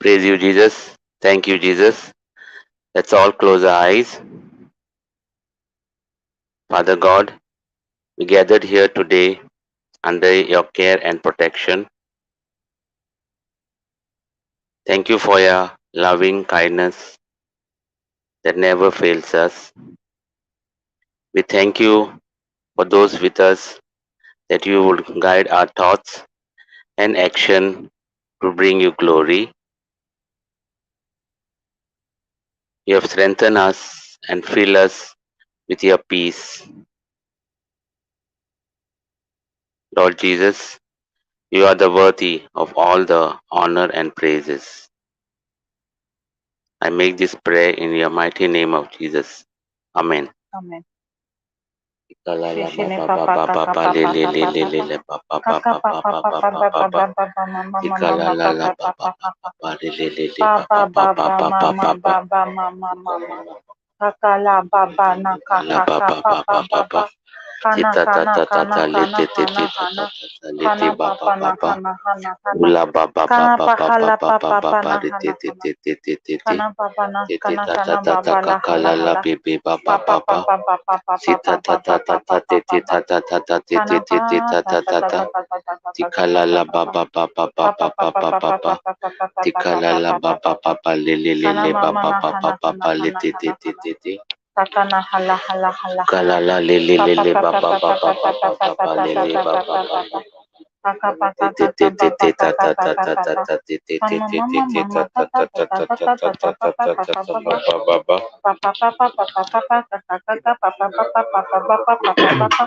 Praise you, Jesus. Thank you, Jesus. Let's all close our eyes. Father God, we gathered here today under your care and protection. Thank you for your loving kindness that never fails us. We thank you for those with us that you would guide our thoughts and action to bring you glory. You have strengthened us and filled us with your peace. Lord Jesus, you are the worthy of all the honor and praises. I make this prayer in your mighty name of Jesus. Amen. Amen. Kakala baba na kaka papa baba kana kana kana kana hana hana kana papa na hana hana hana kana pahala papa pana hana hana kana papa na kana kana baba la hala hala papa papa papa papa papa papa papa kana pa ta ta ta ta ta ta ta ta ta Tikalala baba baba baba baba baba Tikalala baba baba lele kana lele mama baba na baba hana hana baba hana lete te hana te hana te te takana hala hala hala hala Kalala lele papa lele papa baba papa baba papa baba papa baba papa lele papa baba papa baba papa papa te te papa te te papa te ta papa ta ta papa ta ta papa ta te te te mama te te mama te mama ta ta papa ta ta papa ta ta papa ta papa ta ta papa ta ta papa baba baba papa papa papa papa papa papa papa papa papa papa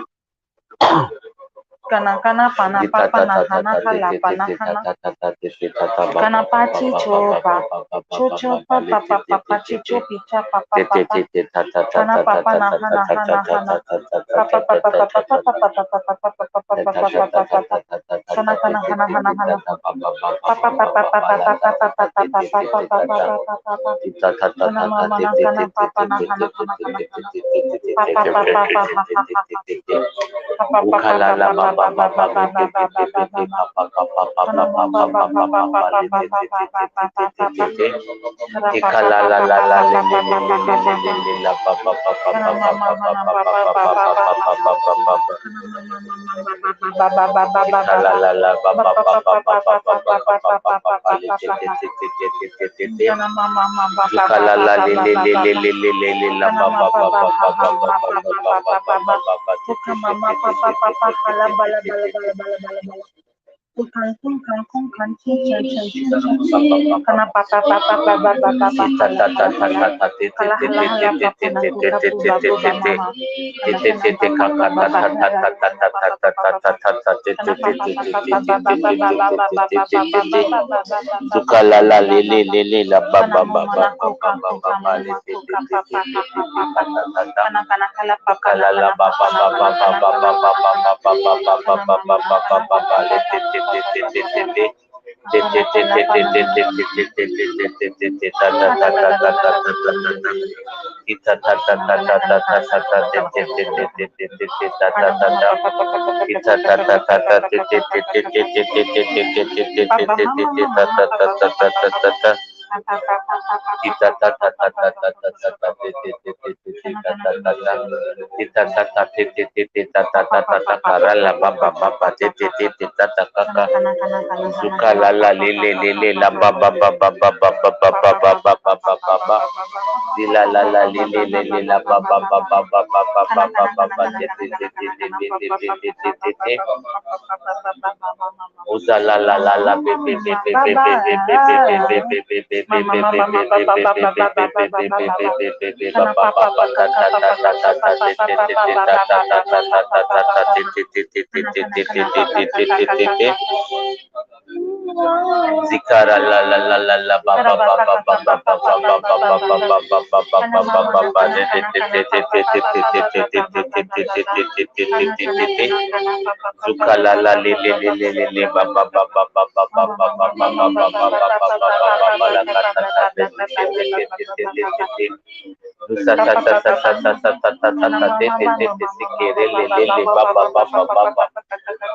kana kana pana Ti ta papa ta na ta ta hana ta te hala te te pana te ta hana ta ta ta te te ta ta baba kana baba pachi baba chopa baba baba chocho baba papa lete te papa te te pachi te chopicha papa te te papa te te ta ta ta kana ta ta papa ta na ta ta hana ta hana ta hana ta ta ta ta papa ta papa ta papa ta ta papa ta papa papa papa papa ta papa ta ta papa ta papa ta ta ta ta kana ta te kana te hana te hana te ta hana ta baba baba papa baba papa baba papa la papa ta ta papa ta te papa te te papa te ta papa ta papa papa ti ta ta ta kana ta ta mama te na te kana te te papa te na te hana te te hana te hana te hana te te te te te papa te papa te papa ha te ha te ha te ha te te papa papa Ukalala papa baba papa baba papa re papa pe pe papa pe pe pe papa pa pa pa pa pa kana pa mama pa pa papa pa pa papa pa le papa te te papa te te te papa te te te papa te papa te kana papa Ikalala papa la la papa le le papa le le papa le le le papa le la pa pa pa pa kana pa pa mama pa mana pa pa papa pa pa papa pa pa papa pa pa pa pa pa kana mama mama papa papa papa papa Ikalala la pa pa pa pa pa pa pa pa pa pa pa pa pa le te te papa te te te te te te te kana mama mama papa papa Zukalala le le le le papa le le le le la kana pa mama pa pa papa pa pa pa pa papa pa papa pa pa pa papa pa papa pa pa te kuka te te mama te te papa te papa te te hala te bala te bala te te bala bala bala bala kukan kukan kukan chin chin chin chin chin kana papa papa papa papa papa hala hala hala hala hala hala papa na kuka buba buba mama kana kana papa papa papa hala kana papa papa papa kana papa papa papa papa papa papa papa papa papa Zukalala papa lele papa lele la ba kana ba ba mama ba na ba ba kuka ba ba kuka ba le mama te te kuka te te papa te papa te te papa ta ta ta ta kana kana kala papa na Zukalala kana ba papa ba na ba ba kana ba kana ba kana ba ba kana ba kana ba ba ba ba ba kana ba mama ba na ba ba kana ba papa ba le papa te te papa te te papa te te papa te te kana te te kala te te pana te hana te hana te te te te te te te ta ta kata ta kata ta kata ta ta kata ta ta ta ta Ita ta ta kana ta kana ta kana ta ta kana ta ta kana te kana te te te te te te te ta ta kana ta mama ta papa papa papa Ita papa ta ta papa ta ta papa te te papa te te papa te te te te te te te te te papa te mama te te mama ta mama ta ta papa ta ta papa ta ta papa ta ta papa papa Ita papa ta ta papa ta ta papa ta ta ta ta te te te te te te kana ta kana ta kana ta ta Ita ta ta te te te te ta ta papa ta ta papa ta papa kara la ba papa ba ba ba papa te te te papa te ta ta kana kaka kana kana kana kana Zuka kana la la papa le le papa le le papa la ba ba papa ba ba ba ba ba ba ba papa ba papa ba ba papa ba ba papa ba papa Di la la la le le le le la ba ba ba papa ba ba ba ba ba kana ba kana ba kana ba kana te kana te te kana te kana te kana te te papa te papa te te papa te te papa papa papa papa mama Uza la la la la be be be be be be be be be be be be be be be mama be mama be mama be papa be papa be be papa be be papa be be be papa be be be ba kana ba papa ba ba papa ta ta papa ta ta papa ta ta papa te te papa te te papa ta ta ta ta ta ta papa ta ta papa te te te te te kana te kana te te kana te papa te te kaka te te kaka te kaka Zikara la la la la la ba ba Karaba ba ba kaka ba kaka ba ba papa ba ba papa ba ba papa ba ba ba ba ba kana ba ba mama ba na ba kana de de kana de kana de de papa de papa de de papa de de papa de de papa de papa de de de kana de de kana de de kana kana papa papa Zukala papa la le papa le le le le le ba ba ba ba ba ba ba mama ba ba mama ba mama ba ba papa ba ba papa ba ba papa ba ba ba papa la papa ka ta ta de papa de de de de de de de de de Dusa ta papa ta ta papa ta ta ta ta ta ta kana ta mama de de mama de de mama se mama kere papa le le papa le ba papa ba ba ba papa ba ba papa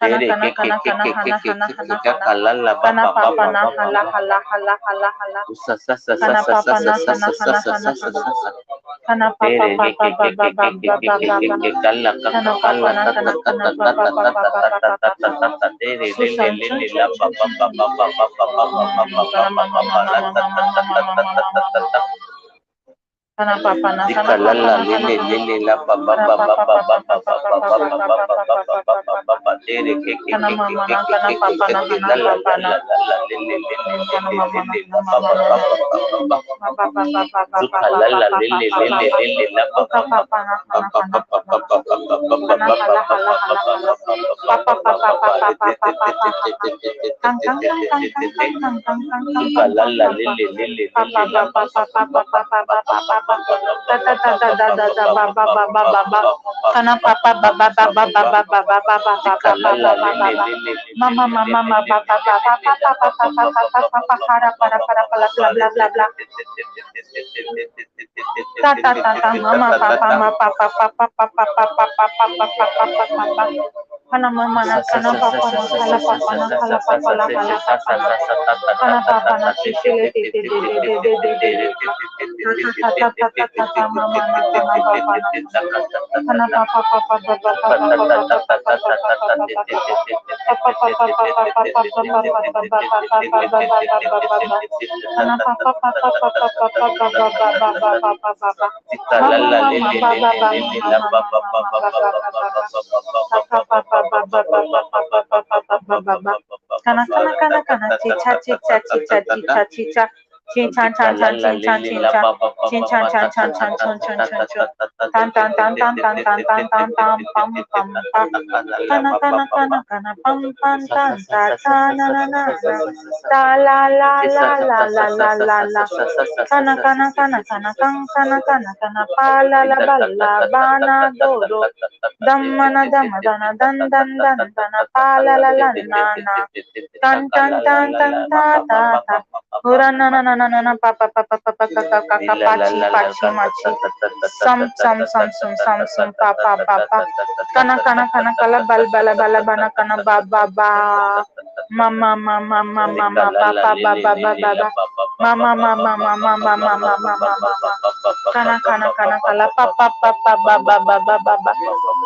kana kana kana kana hana hana hana hana kana papa na hala hala hala hala hala kana papa na hana hana hana hana kana papa papa baba baba baba kana papa na kana kana papa papa papa papa susam chun chun chun kana mama mama mama mama mama mama kana papa na kana papa na kana kana papa papa papa papa kana mama na kana papa na kana papa na kana mama na kana mama kana mama na kana papa na kala papa na kala papa la kala papa na kana papa na sishile te te mama na kana papa na kana papa papa papa kana chicha chicha chicha chicha chicha chin chan chan chan chin chan chin chan chin chan chan chan chan chun chun chun chun tan tan tan tan tan tan tan tan tan pam pam pam kana kana kana kana pam pam tan ta ta na na na ta la la la la la la la la kana kana kana kana kana kana kana pa la la ba la ba na do do damana dama dana dan dan dan dana pa la la la na na tan tan tan tan ta ta ta ura na na na na na pa pa pa pa pa pa ka ka ka ka pachi pachi machi sam sam sam sam sam sam pa pa pa pa kana kana kana kala bal bala bala bana kana ba ba ba mama mama mama mama pa pa ba ba ba ba ba mama mama mama mama mama mama kana kana kana kala pa pa pa pa ba ba ba ba ba ba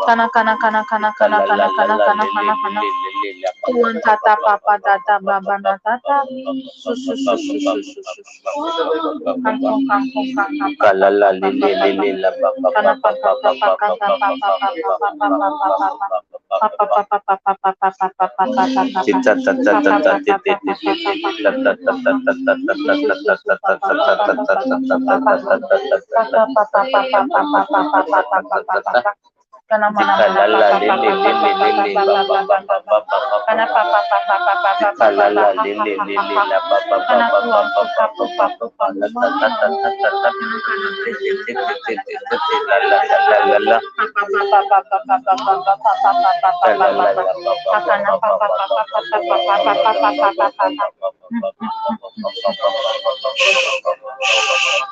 kana kana kana kana kana kana kana kana kana kana kuan tata papa tata baba na tata su su su su su su su kampung kampung kampung kalala lele lele la papa kana papa papa papa kata papa kana mana mana kana papa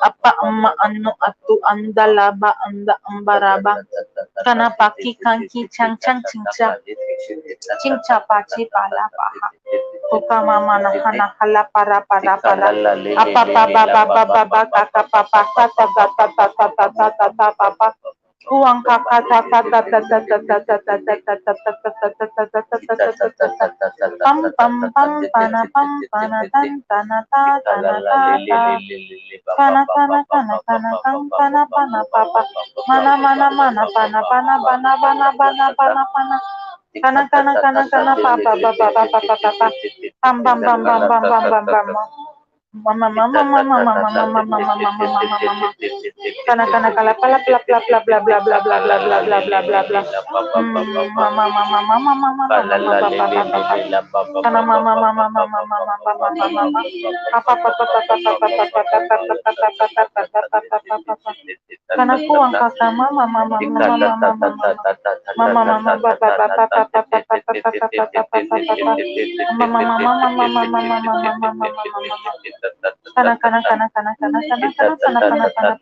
apa amma anu atu andala ba anda ambaraba kana paki kanki chang chang cingca cingca paci pala paha kuka mama na hana hala para para para apa baba baba baba kaka papa kata tata tata tata tata papa uang kakak tata tata tata tata tata pam pam pam pana pam pana tan tana ta tana ta ta kana kana kana kana kang pana pana papa mana mana mana pana pana pana pana pana pana pana kana kana kana kana papa papa papa papa pam pam pam pam pam pam pam pam mama mama mama mama mama mama mama mama kana kana kala pala bla bla bla bla bla bla bla bla bla bla bla bla bla mama mama mama mama mama kana mama mama mama mama mama mama papa papa papa papa papa kana kuang kaka mama mama mama mama mama mama papa papa papa papa papa papa papa mama mama mama mama mama mama mama kana kana kana kana kana kana kana kana kana kana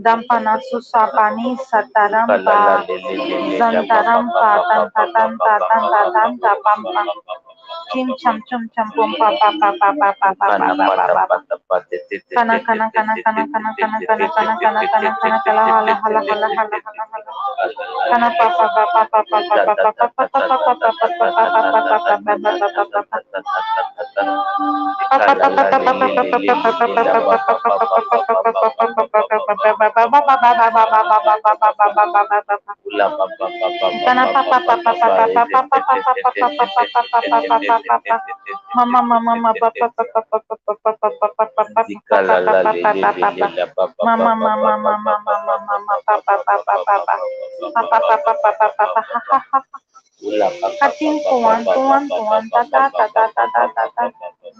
Dampana susapani satarampa zantarampa tantatanta tantatanta pampa chim cham chum cham pum pa pa pa pa pa pa pa pa pa pa kana kana kana kana kana kana kana kana kana kana kana kala hala hala hala hala hala hala kana pa pa pa pa pa pa pa pa pa pa pa pa pa Kating kuan kuan kuan tata tata tata tata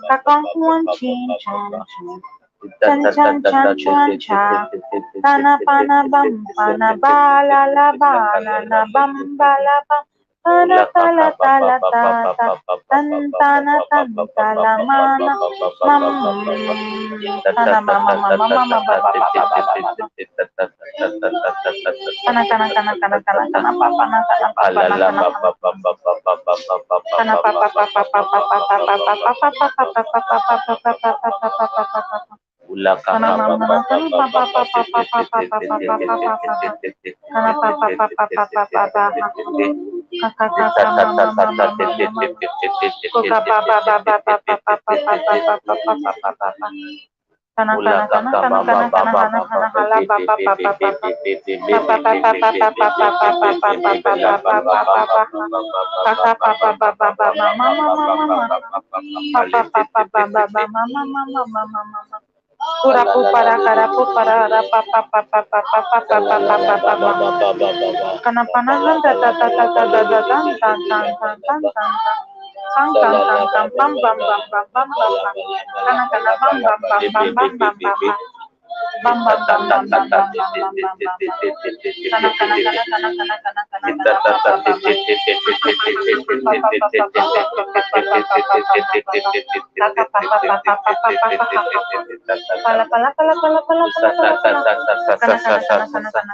kakang kuan chin chan chan chan chan chan chan tana pana bam pana bala la bana na bam bala bam tana tala tala tata tan tana tan tala mana mam tana mama mama mama baba baba baba kana kana kana kana kana kana papa na kana papa na kana kana papa papa papa papa papa papa papa kana mama na kana papa papa papa papa kana papa papa papa papa kakak kakak mama mama mama koka papa papa papa papa papa papa papa kana kana kana kana kana kana kana kana hala papa papa papa papa papa papa papa papa papa papa kakak papa papa papa mama mama mama papa papa papa mama mama mama mama Kurapu para karapu para rapa papa papa papa papa papa papa kenapa nahan tata tata tata tata tan tan tan tan tan tan sang tan tan tan pam pam pam pam pam pam pam kana kana pam pam pam pam pam pam pam bam bam bam bam bam bam bam bam bam kana kana kana kana kana kana kana kana papa pala pala pala pala pala pala kana kana kana kana kana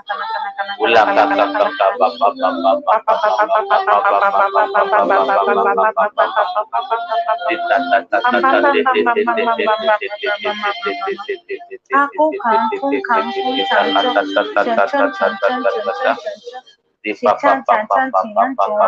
aku kangkung kangkung cancung cancung cancung cancung si can can can cian cuan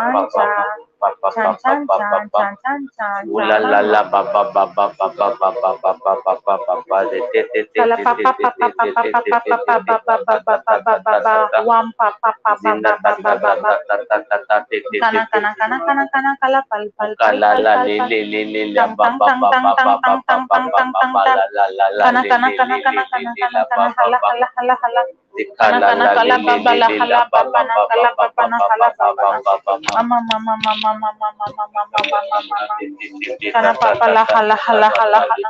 can can can can can can Ula la la ba ba ba ba ba ba ba ba ba ba ba ba ba ba de te te te kala pa pa pa pa pa pa pa pa pa pa pa pa pa pa pa pa pa wam pa pa pa pa pa pa pa pa kana kana kana kana kana kala pal pal kala la le le le le la ba ba ba ba ba ba ba ba ba ba la la la la kana kana kana kana kana kana kana hala hala hala hala kana kana kala baba la hala baba na kala baba na hala baba mama mama mama mama mama mama mama kana papa la hala hala hala hala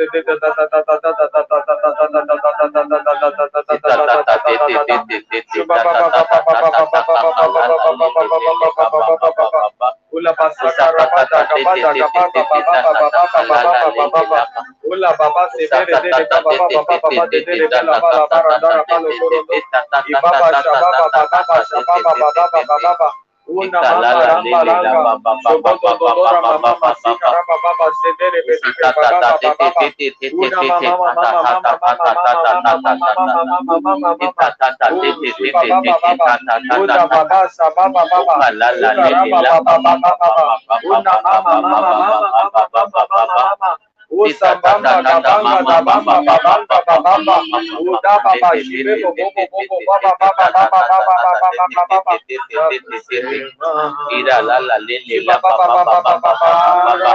Ula pasakara bada kabada kababa baba baba baba baba ula baba sebere dere baba baba baba dere bela bala bara dara balo korondo ibaba shababa baba shababa baba baba una mama ramba ranga shobobo bobora mama masika ramba baba sebere bedike baba baba una mama mama mama mama mama mama mama mama Uda baba sababa baba Uda raba baba baba baba Una mama mama mama mama mama Usambamba kabanga kabamba babamba babamba Uda baba shibe bobo bobo baba baba baba baba baba baba Ira la la le le la baba ba ba baba ba ba ba ba ba ba.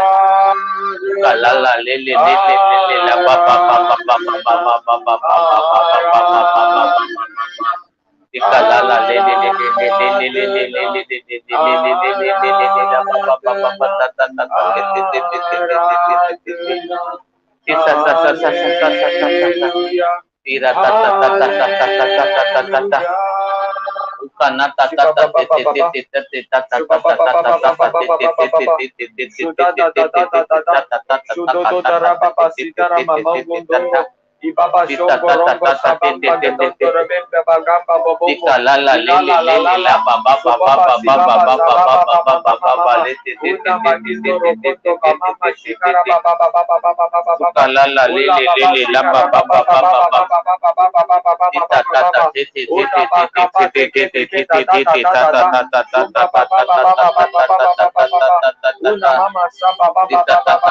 La la le le le le le le la ba ba ba ba ba ba ba ba ba ba ba ba ba ba ba ba ba. Ika la la le le le le le le le le le le le le le le le le le le la ba ba ba ba ba ta ta ta ta te te te te te te te te te te. Isa sa sa sa sa sa sa sa sa sa. Ira ta ta ta ta ta ta ta ta ta ta ta. Ukana ta ta ta te te te te te te ta ta ta ta ta ta ta ta te te te te te te te te te te te te te Ibaba shongo rongo sabamba de doctor Rebecca Bagamba Bobo la la le le le le la ba ba ba ba ba ba ba ba ba ba ba ba ba ba le te te te te te te te te te te la la le le le le la ba ba ba ba ba ba ta ta ta te te te te te te te te te te te te ta ta ta ta ta ta ta ta ta ta ta ta ta ta una mama saba baba baba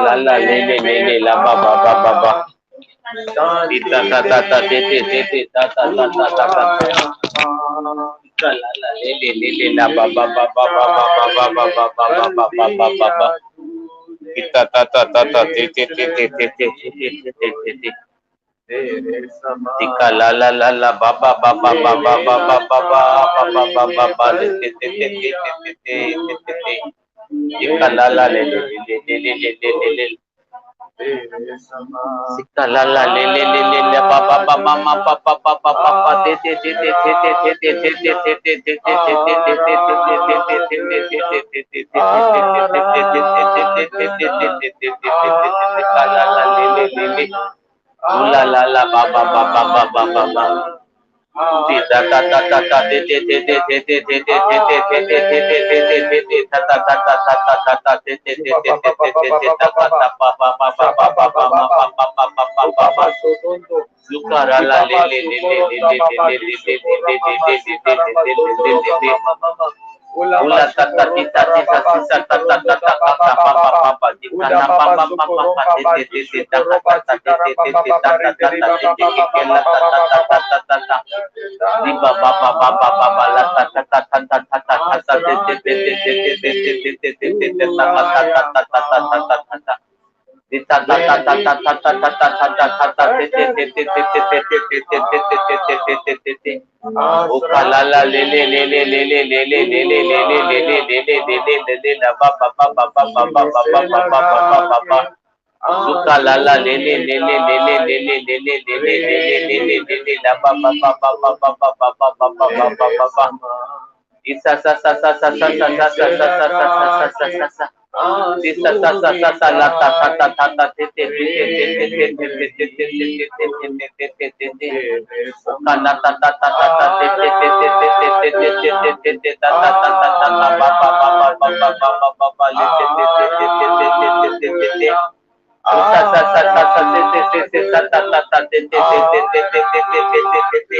la la le le le le la ba ba ba ba ba ta ta ta ta te te te te ta ta ta ta ta ta ta la la le le le le la ba ba ba ba ba ba ba ba ba ba ba ba ba ba ba ba ta ta ta ta ta te te te te te te te te te Tika la la la la ba ba ba ba ba ba ba ba ba ba ba ba ba ba le te te te te te te te te te Tika la la le le le le le le le le le Tika la la le le le le le ba ba ba ma ma pa pa pa pa pa pa te te te te te te te te te te te te te te te te te te la la la ba ba ba ba ba ba ba ba ta ta ta ta ta te te te te te te te te te te te te te te te ta ta ta ta ta ta ta ta te te te te te te te ta ta ta pa pa pa pa pa pa pa pa pa pa pa pa pa pa pa Lukara la le le le le le le le le le le le Ula ta ta ti ta ti ta ti ta ta ta ta ta pa pa pa pa pa pa ti ta na pa pa pa pa pa ti ti ti ta ta ta ta ti ti ti ta ta ta ta ti ti ti ke la ta ta ta ta ta ta ta di ba ba ba ba ba ba ba la ta ta ta ta ta ta ta ta ta ti ti ti ti ti ti ti ti ti ti ti ta ta ta ta ta ta ta ta ta ta di ta ta ta ta ta ta ta ta ta ta ta ta ti ti ti ti ti ti ti ti ti ti ti ti ti ti Ukalala le le le le le le le le le le le le le le le le le le la ba ba ba ba ba ba ba ba ba ba ba ba ba ba Ukalala le le le le le le le le le le le le le le le le la ba ba ba ba ba ba ba ba ba ba ba ba ba ba Isa sa sa sa sa sa sa sa sa sa sa sa sa sa sa sa Isa sa sa sa sa la ta ta ta ta ta te te te te te te te te te te te te te Kana ta ta ta ta ta te te te te te te te te te te te ta ta ta ta ta ta ba ba ba ba ba ba ba ba ba ba le te te te te te te te te te te sa sa sa sa sa te te te te ta ta ta ta te te te te te te te te te te te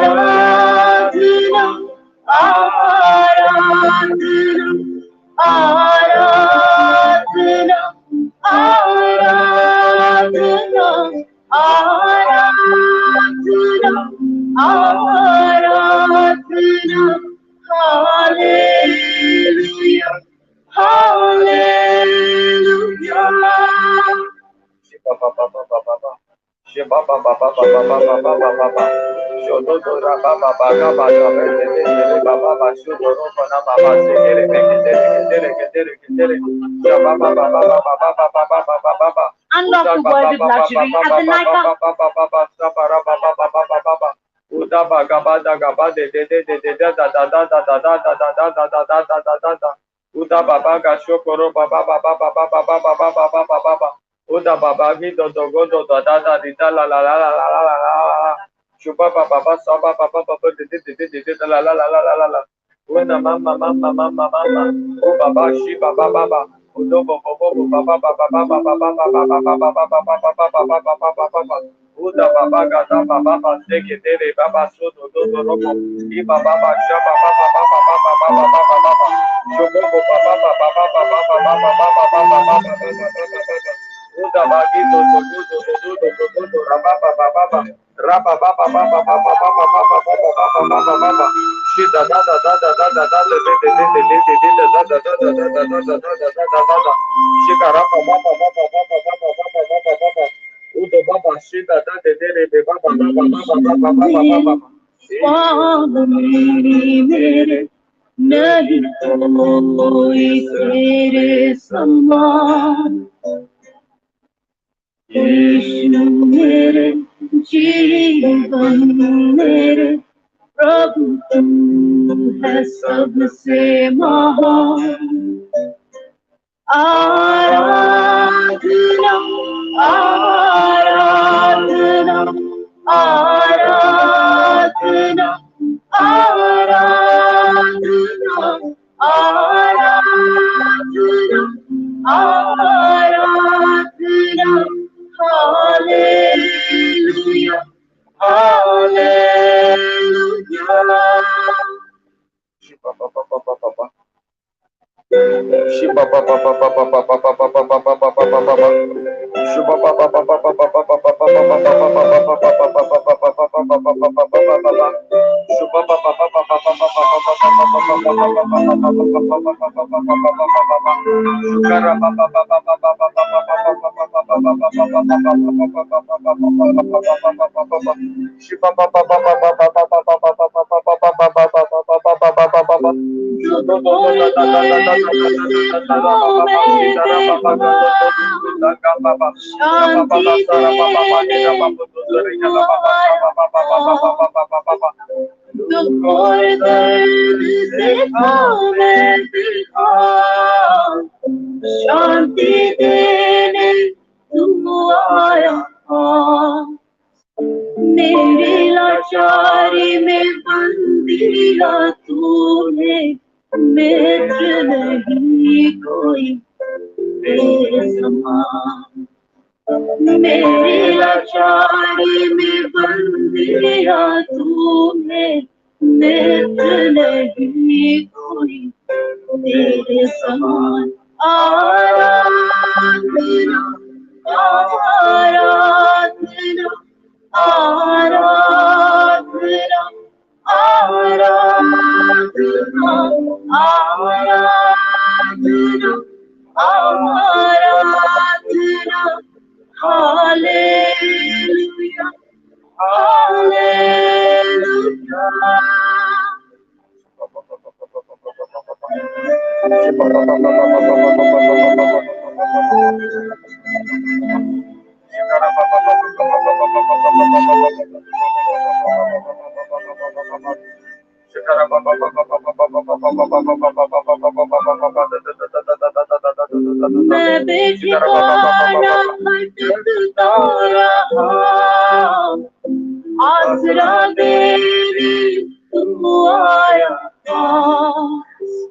आराधना आराधना आराधना आराधना आराधना hallelujah hallelujah Unlock the world with luxury at the Nika. Uda baba gashokoro baba baba baba baba baba baba baba Uda baba gido dogo do da da da di da la la la la la la la la Shuba baba baba saba baba baba di la la la la la la la Uda mama mama mama mama O baba shi baba baba Udo bobo bobo baba baba baba baba baba baba baba baba baba baba baba Uda baba gada baba baba seke tere baba sodo do do robo I baba baba shaba baba baba baba baba baba baba Uda bagi do raba baba baba raba baba baba baba baba shi da da da da da da da da shi karaba baba baba baba Uda baba shi da da de baba baba mere नहीं कोई तेरे समान यीशु मेरे जीवन मेरे प्रभु तू है सबसे महान आराधना आराधना आराधना आराधना आराधना आराधना हालेलुया हालेलुया Shiba papa papa papa papa papa papa papa Shiba papa papa papa papa papa शांति देने तू आया मेरी लाचारी में बंदिया तूने मित्र नहीं कोई तेरे समान मेरी लाचारी में बंदिया तूने, मित्र नहीं कोई तेरे समान। आराधना आराधना आराधना आराधना आराधना आराधना। हालेलुया हालेलुया। मैं बेठिकाना भटकता रहा, आसरा देने तू आया पास।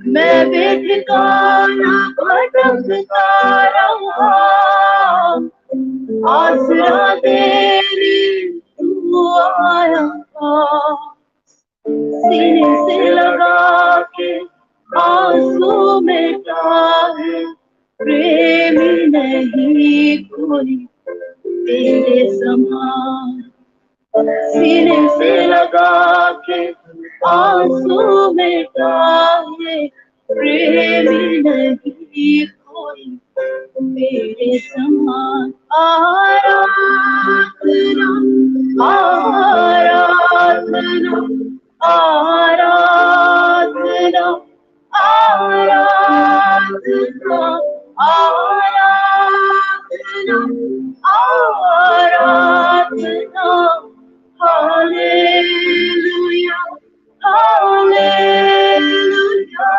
मैं बेठिकाना भटकता रहा, आसरा देने तू आया पास। सीने से लगा के आंसू मिटा है, प्रेमी नहीं कोई तेरे समान। सीने से लगा के आंसू मिटा है, प्रेमी नहीं कोई मेरे समान। आराधना आराधना आराधना आराधना आराधना आराधना। हालेलुया हालेलुया।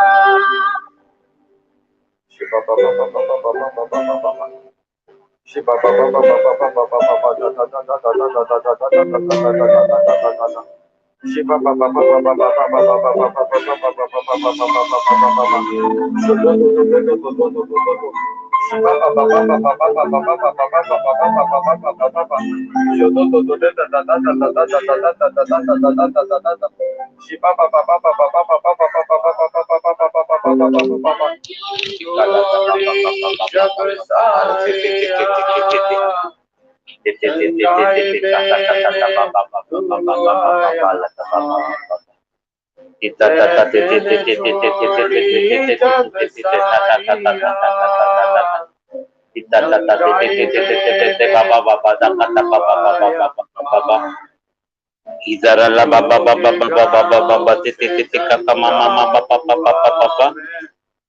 Izara la ba ba ba ba ba ba ba ba ba ba ti ti ti ti ka ma ma ma ba ba ba ba ba ba ba.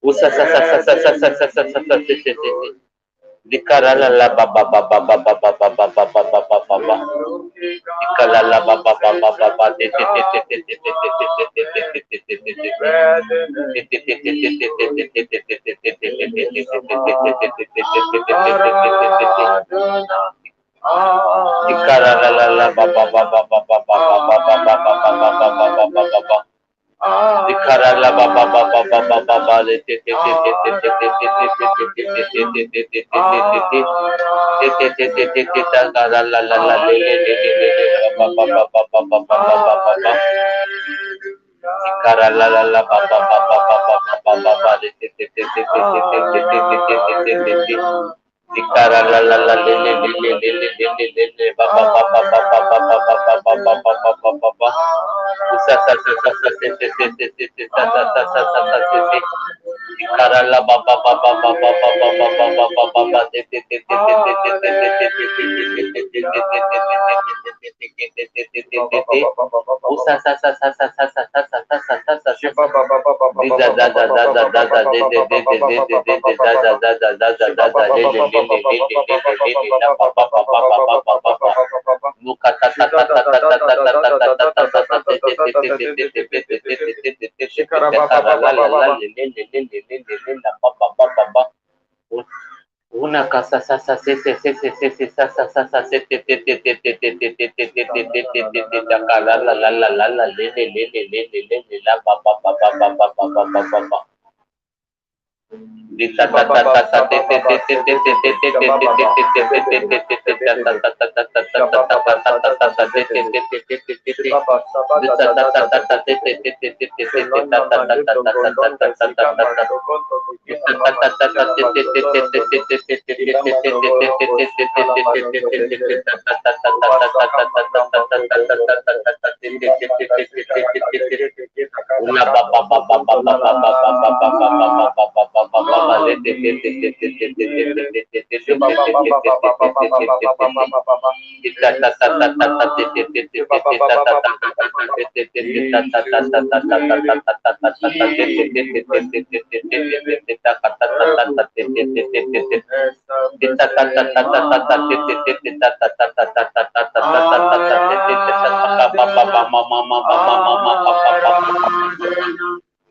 Usa sa sa sa sa sa sa sa sa sa ti ti ti ti. Dikara la la ba ba ba ba ba ba ba ba ba ba ba ba ba ba ba. Dikala la ba ba ba ba ba ba ti ti ti ti ti ti ti ti ti ti ti ti ti ti una casa sa sa se se se se se se sa sa sa sa se te te te te te te te te te te te te te te te la la la la la la la le la ba ba ba ba ba ba ba ba ba ba ba.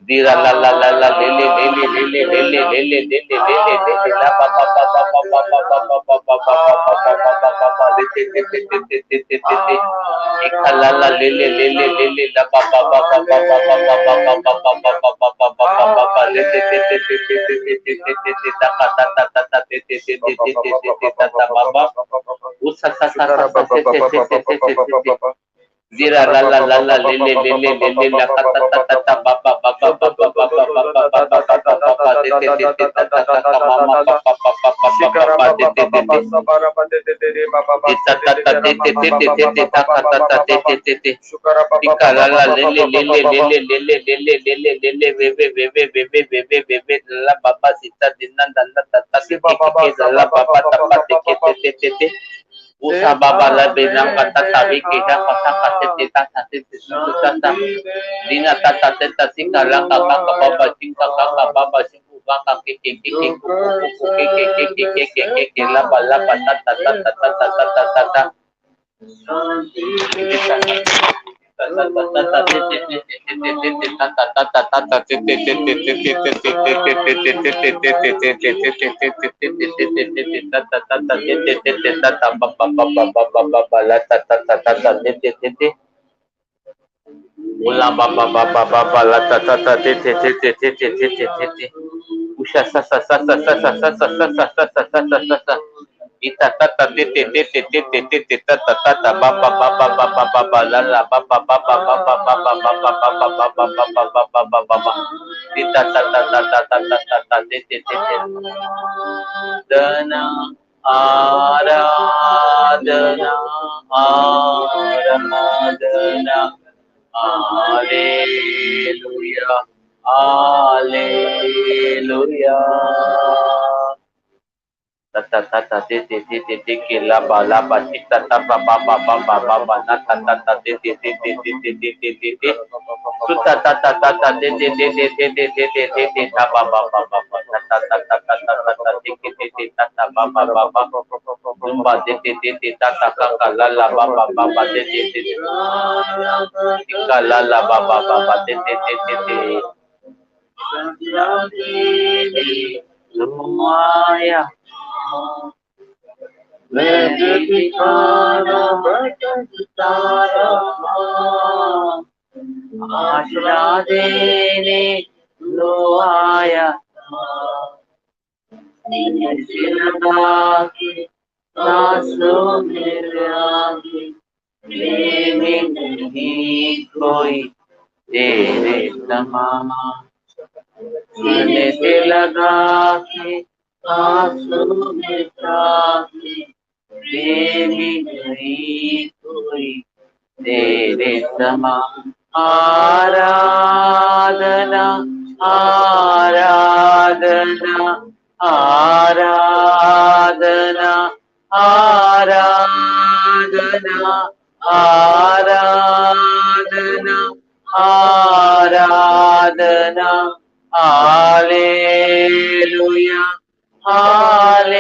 Dira la la la la lele lele lele lele lele lele lele la ba ba ba ba ba ba ba ba ba ba ba ba ba ba ba lete lete lete lete lete ikhala la lele lele lele la ba ba ba ba ba ba ba ba ba ba ba ba ba ba ba ba ba ba lete lete lete lete lete lete ta ta ta ta ta ta lete lete lete lete ta ta ba ba usa sa sa sa sa lete Zira la la la la lele lele lele la ta ta ta ta ta ba ba ba ba ba ba ba ba ba ba ba ba ba ba ba de de de de ta ta ta ta mama ba ba ba ba ba ba ba ba de de de de ta ta ta de de de de de de ta ta ta ta de de de de ika la la lele lele lele lele lele lele lele ve ve ve ve ve ve ve ve ve ve la ba ba sita dinna danna ta ta ke ke ke la ba ba ta ba de ke te te te Usa baba la benang kata tabi kita kata kata tita kata tita dina tata tita sikala kakak baba singka kakak baba singku kakak keke keke kuku keke keke keke keke la bala tata tata tata tata tata Ula baba baba baba la ta ta ta te te te te te te te te te te usha sa sa sa sa sa sa sa sa sa sa sa sa sa sa sa sa ita ta ta te te te te te te te te ta ta ta ta baba baba baba baba la la baba baba baba baba baba baba baba baba baba baba baba ita ta ta ta ta ta ta ta ta te te te te dana aradana aradana Hallelujah. Hallelujah. Tata tata te te te te te ke la ba ti tata ba ba ba ba ba ba ba na tata tata te te te te te te te te te te su tata tata tata te te te te te te te te te te ta ba ba ba ba ba tata tata tata tata te ke te te tata ba ba ba ba zumba te te te te tata ka la la ba ba ba ba te te te ka la la ba ba ba ba te te te te te Lumaya Vedikara Bhattara Ashradene Loaya Sinagaki Sasu Miryaki Lemi Nahi Koi Tere Tamama Sine se laga ke आंसू मिटा के देवी गई कोई तेरे समान आराधना आराधना आराधना आराधना आराधना आराधना Hallelujah, Hallelujah.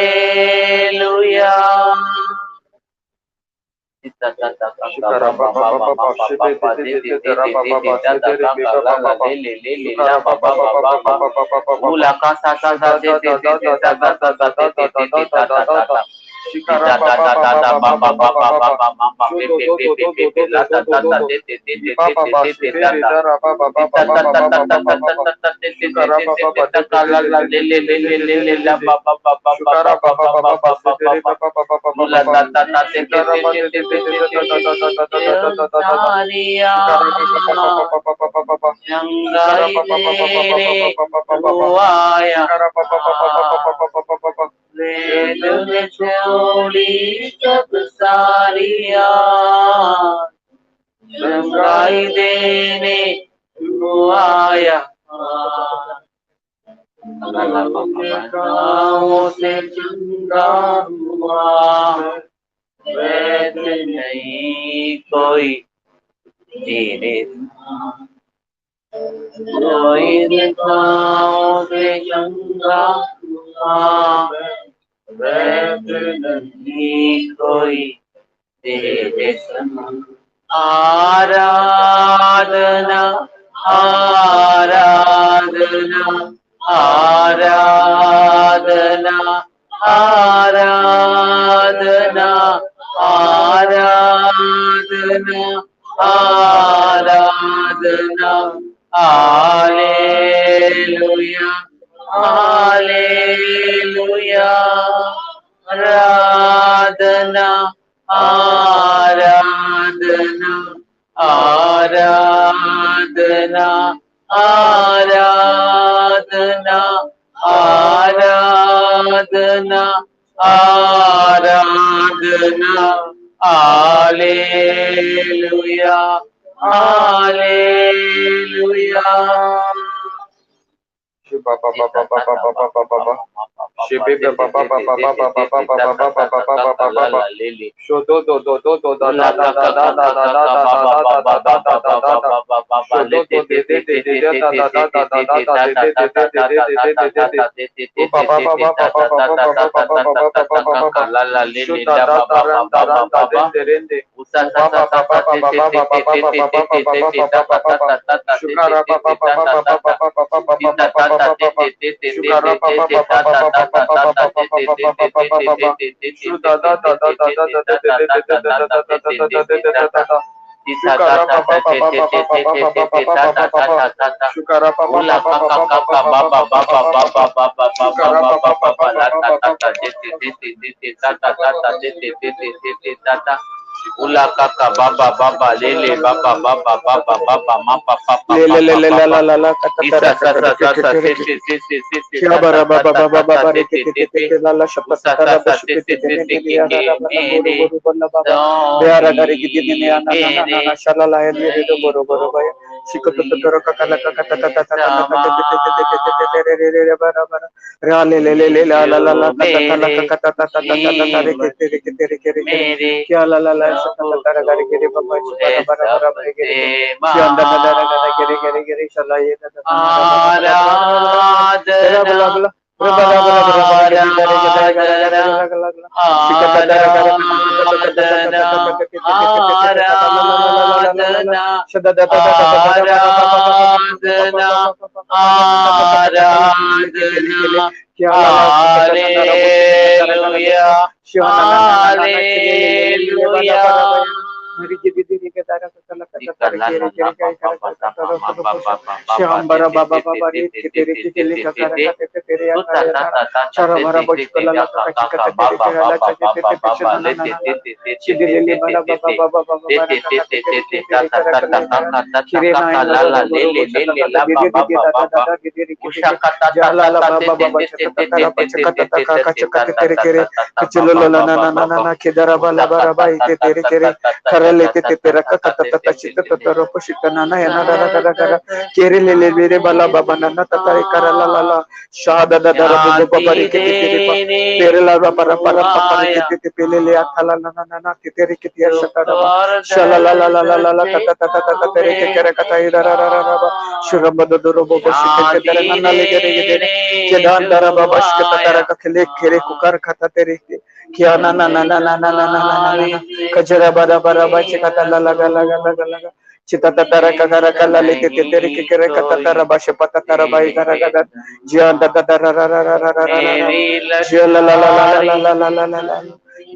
रंगाई देने तू आया गाँव से चंगा हुआ वैद नहीं कोई तेरे कोई गाँव से चंगा हुआ वैद नहीं कोई तेरे समान आराधना आराधना आराधना आराधना आराधना आराधना हालेलुया हालेलुया आराधना आराधना आराधना आराधना आराधना आराधना हालेलुया हालेलुया Ula kaka baba baba lele baba baba baba baba mapa papa la la la la la la isa sa sa sa sa si Shabara baba baba baba reke la la shapa tara bashke beara dari gidi ne ana na shalala ya re do boro boro baya shikoto toro kakala kakata tata tata re bara bara ra le la la la la kata tata tata reke kya la la la shapa tara dari gidi baba bara bara bara gidi kya anda dara gidi shala ye Shambara baba baba ri tere tere kakara kate tere chara mara bochkala la kachika tere tere la kate tere pechana na chidile bala baba baba baba kire na la la le la baba baba jala la baba baba chakata chakata kachika tere kere chilo la na na kedara bala bara bai tere kere karale tere tere kakata chita toro poshita na na na kere le mere bala baba nana tatare karala la la shada da da baba baba re ke tere la para para papa re ke pele le athala na na na tere ke tia shakara shala la la la la la kata tere ke kere kata ira ra ra ra ba shuramba do do robo shike tere na na le ke dan dara baba shikata tara ka khele kere kukar khata tere kya na na na na na na na na kajara bara bara ba chikata la la Cita tara kagara kala leke tere kere kata tara bashe pata tara bai gara gara jian da da ra ra ra ra ra ra ra jian la la la la la la la la la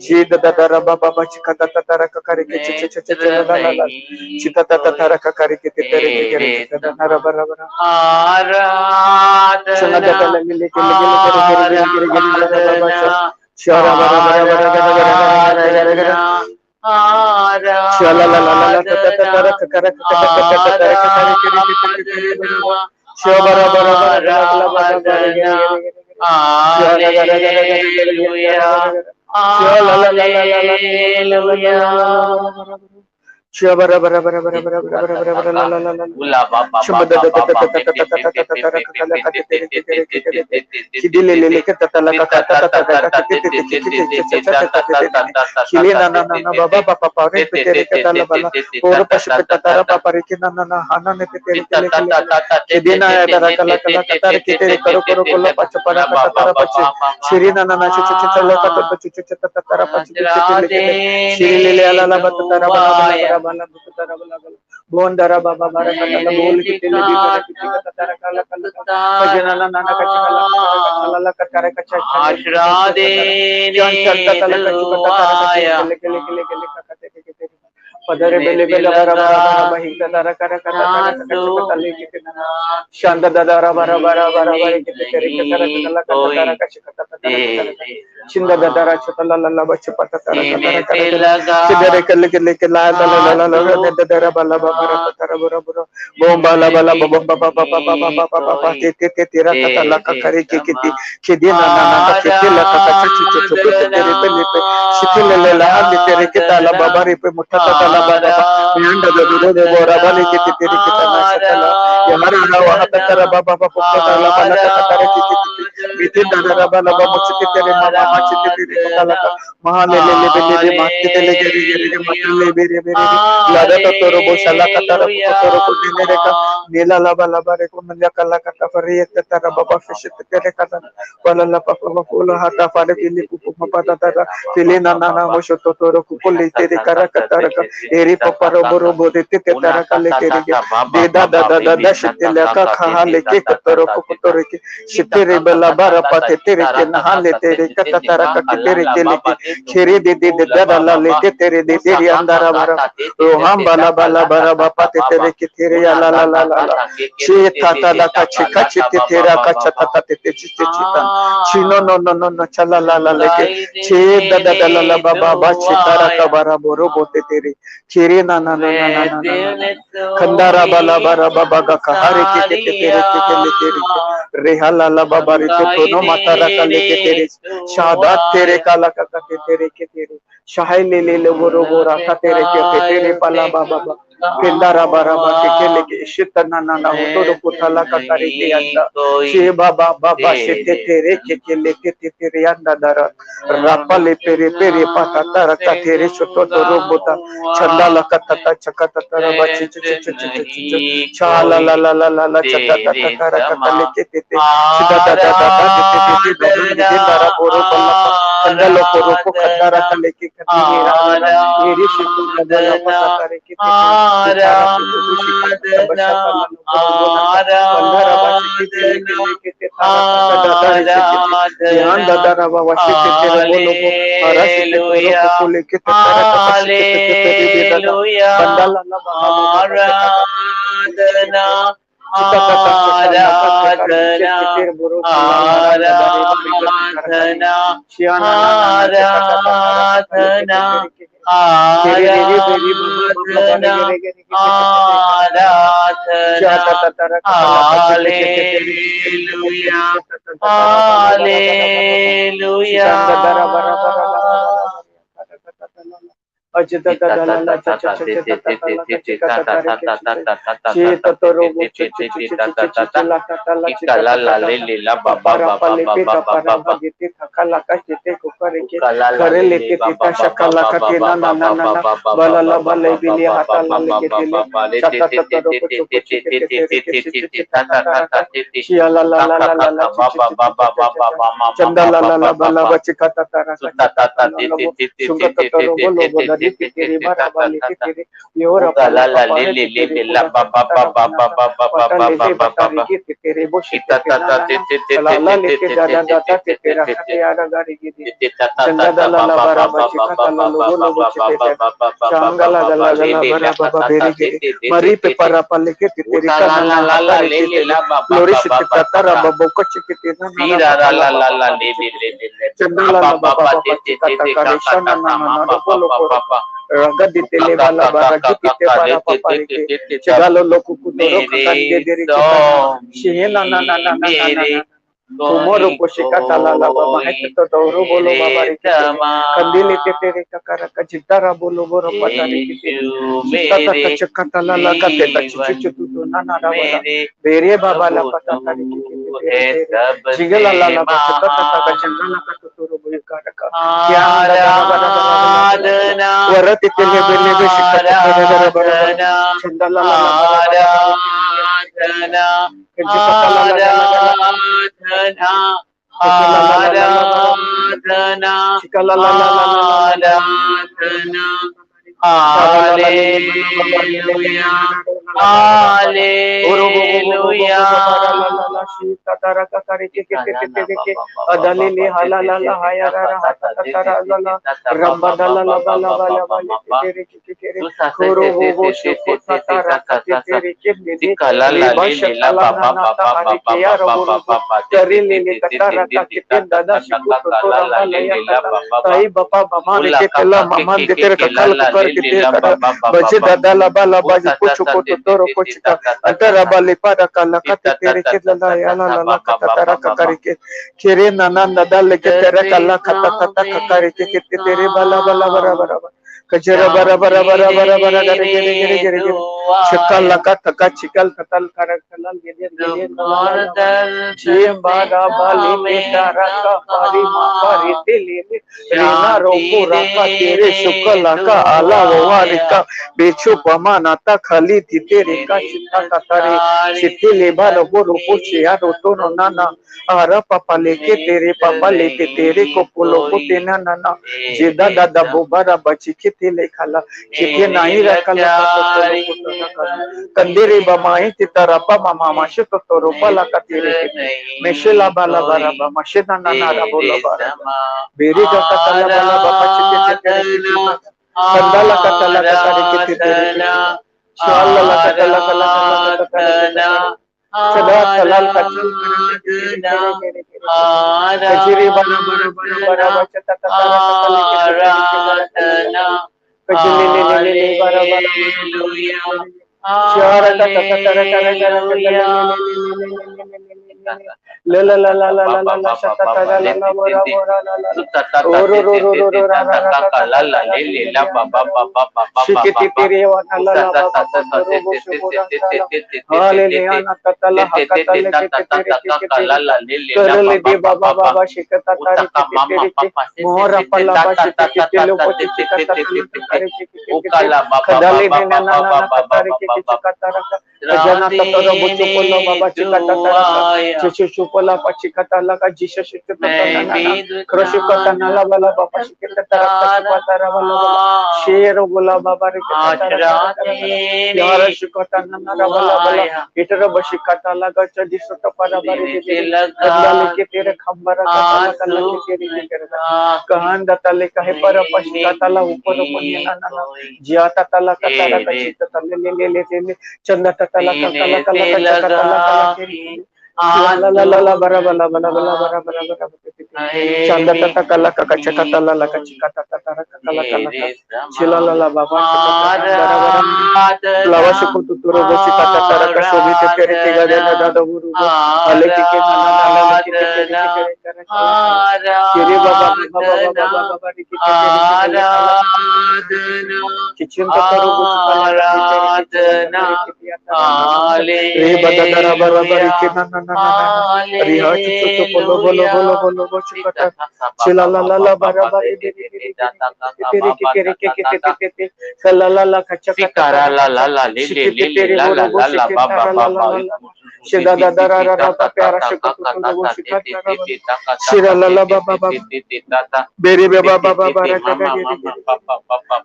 Jida Dadara Baba Chikata Tatara Kakari Chichichala Chita Tatara Kakari Kiteri Narabara Changadala Shara Bondara Baba Barakatala Boli Padare bele bele bara bara bahita dara kara kata Shanda dara bara bara bara bara kara Chinda dara chatala la bacha pata tara kidere kelle la dara bala bara tara bara bara bomba la bala bomba baba te tira kata la kakari kiti kidina na kitila kaka chichu tere pele shitile la handi tere kita la babari pe mutata la baba yanda de bora bali kiti tere kita na shatala yamara na wahata tara baba pokota la bala kata kiti bitin dara bala baba muchiti tere mama machiti tere kata la mahale le machiti le geri matule bere la data toro bo shala kata toro ko dinere ka nila la bala bare ko nya kala kata fari tara baba fishit tere kata wala la papa pula hata fare pili pupu mapata tara filina nana moshoto toro kupuli tere kara kata eri papa robo de tara kale tere de da shitele ka khale ke toro toro ke shitere bala bara pate tere ke nahale tere kata tara ka tere ke le khere de da la le tere de tere andara bara roham bala bara bapa tere ke tere ya la che tata la ka chika chite tera ka chata te chita chino no chala la le che da la baba ba chitara ka bara boro bote tere khere na kandara bala bara baba ga kahare ke tere ke le tere rehala la baba ri to no matara ka le ke tere shadat tere kala ka tere ke tere shahai le boro ka tere ke tere pala baba kendara bara ke le ke shitana na hotoro kutala ka kare ke anda che baba shite tere ke le ke tere anda dara rapale pere pata tara ka tere choto robota chandala katata chakata tara bachi chala la chata tara ka le ke tete chida da dara boro balla kandalo poro ko kandara ka le ke katira eri shitu kadala pata tare ke bali tere bara bali tere yora la la papa le le la ba ba ba ba ba ba ba ba ba ba ba ba ba tere boshi ita ta ta te te te te la le te te da da da te tera kate ara gari gidi chanda da la la bara bachi kata la logo logo chete changala gala gala bara baba beri gidi mari pe para pale ke tere kana la la la le le glory shite tatara babo ko chikite na la la la la le chanda la la baba baba kata kare shana na na na polo polo raga ditele bala bara jikite para papa ke chagalo loku kutoro kakande deri chikana shihena na na na na na na Tomorrow poshikata la la baba hete to bolo baba rike kandili tere kakara kachitara bolo boro patari kite chitata tachakata la la kate tachichu tu na na ra bala bere baba la pata kari kite jingala la la chitata taka jangala ka toro boy karaka kya Adana warati tele bele be shikata tere bara bara chandala la la Adana Sai bapa mama ne ke tela mama de tere kakal kar ke te kara baje dada la bala baje kuchu kutu toro kuchika antara bale pada kala kate tere ke la ya la la kata tara kakari ke kere nananda dal ke tere kala kata kata kakari ke tere bala bala bara bara kajara bara bara bara bara bara gare gare gare gare gare chikal laka taka chikal katal karak kalal gede gede chim bara bali meta raka pari ma pari tili rina roku raka tere shukal laka ala warika bechu pamana ta khali tere ka chita katare chitile bala boro puchi aro tono nana ara papa leke tere papa leke tere ko polo kote nana na jeda dada bobara bachi kitile khala kite nahi rakala kandere bamai titarapa mama mashe totoro pala katere meshela bala bara ba mashe nana nara bola bara beri ga katala bala ba pachi tere kandala katala katare kite tere shala la katala kala kala Sada talal kachal kajiri bara bara bara bara baca tata tara katale kajili lili bara bara shara tata tara tara la la la la la la la la shata tara la la bara bara la la oro ro ro ro ro ra ra ra la la le la ba ba ba ba ba shikiti tere wa la la ba ba ba ro bo shubura haleluya na tatala hakatale tere करले दे बाबा बाबा शिकता तारे tere मोहरा पला बाशी tere लोको चिकता तारे खदाले दे ना ना ना तारे चिकता तारा जना ततरो बुचो कोलो बाबा चिकता तारा चिचु कोला पचिकता लगा जिशा शिकता ना ना क्रश कता नाला वाला बाबा शिकता तारा तारा वाला शेर बोला बाबा रे तारा यार शिकता ना ना वाला वाला इटर बशिकता लगा जिसो तो para बारे दे के तेरे खंबरा कला कला के तेरे कहान दतले कहे पर पशिका तला ऊपर पुण्य ना ना जियाता तला कतारा कचित तले ले ले चंदा तला कला कला कला कला la la la la bara bala bala bala bara bara bara chanda tata kala kaka chaka tala la kachika tata tara kala kala chila la la baba bara bara lawa shukutu turo bochi kata tara kashobi te tere te gade na dada guru ale ke na na na na ke tere kiri baba baba baba baba ke tere kichin to taro bochi kala re bada dara bara bara ke na na Riha chuchu bolo bolo bolo bolo bolo chukata chila la la la bara bara tere ke kala la la kacha Sikara la la la le le le le la la la la ba ba ba ba Shida da da ra ra ra pa pyara shika tu tu lo shika ta ra ba. Shira la la ba ba ba. Beri ba ba ba ba ba ra ka ga giri giri.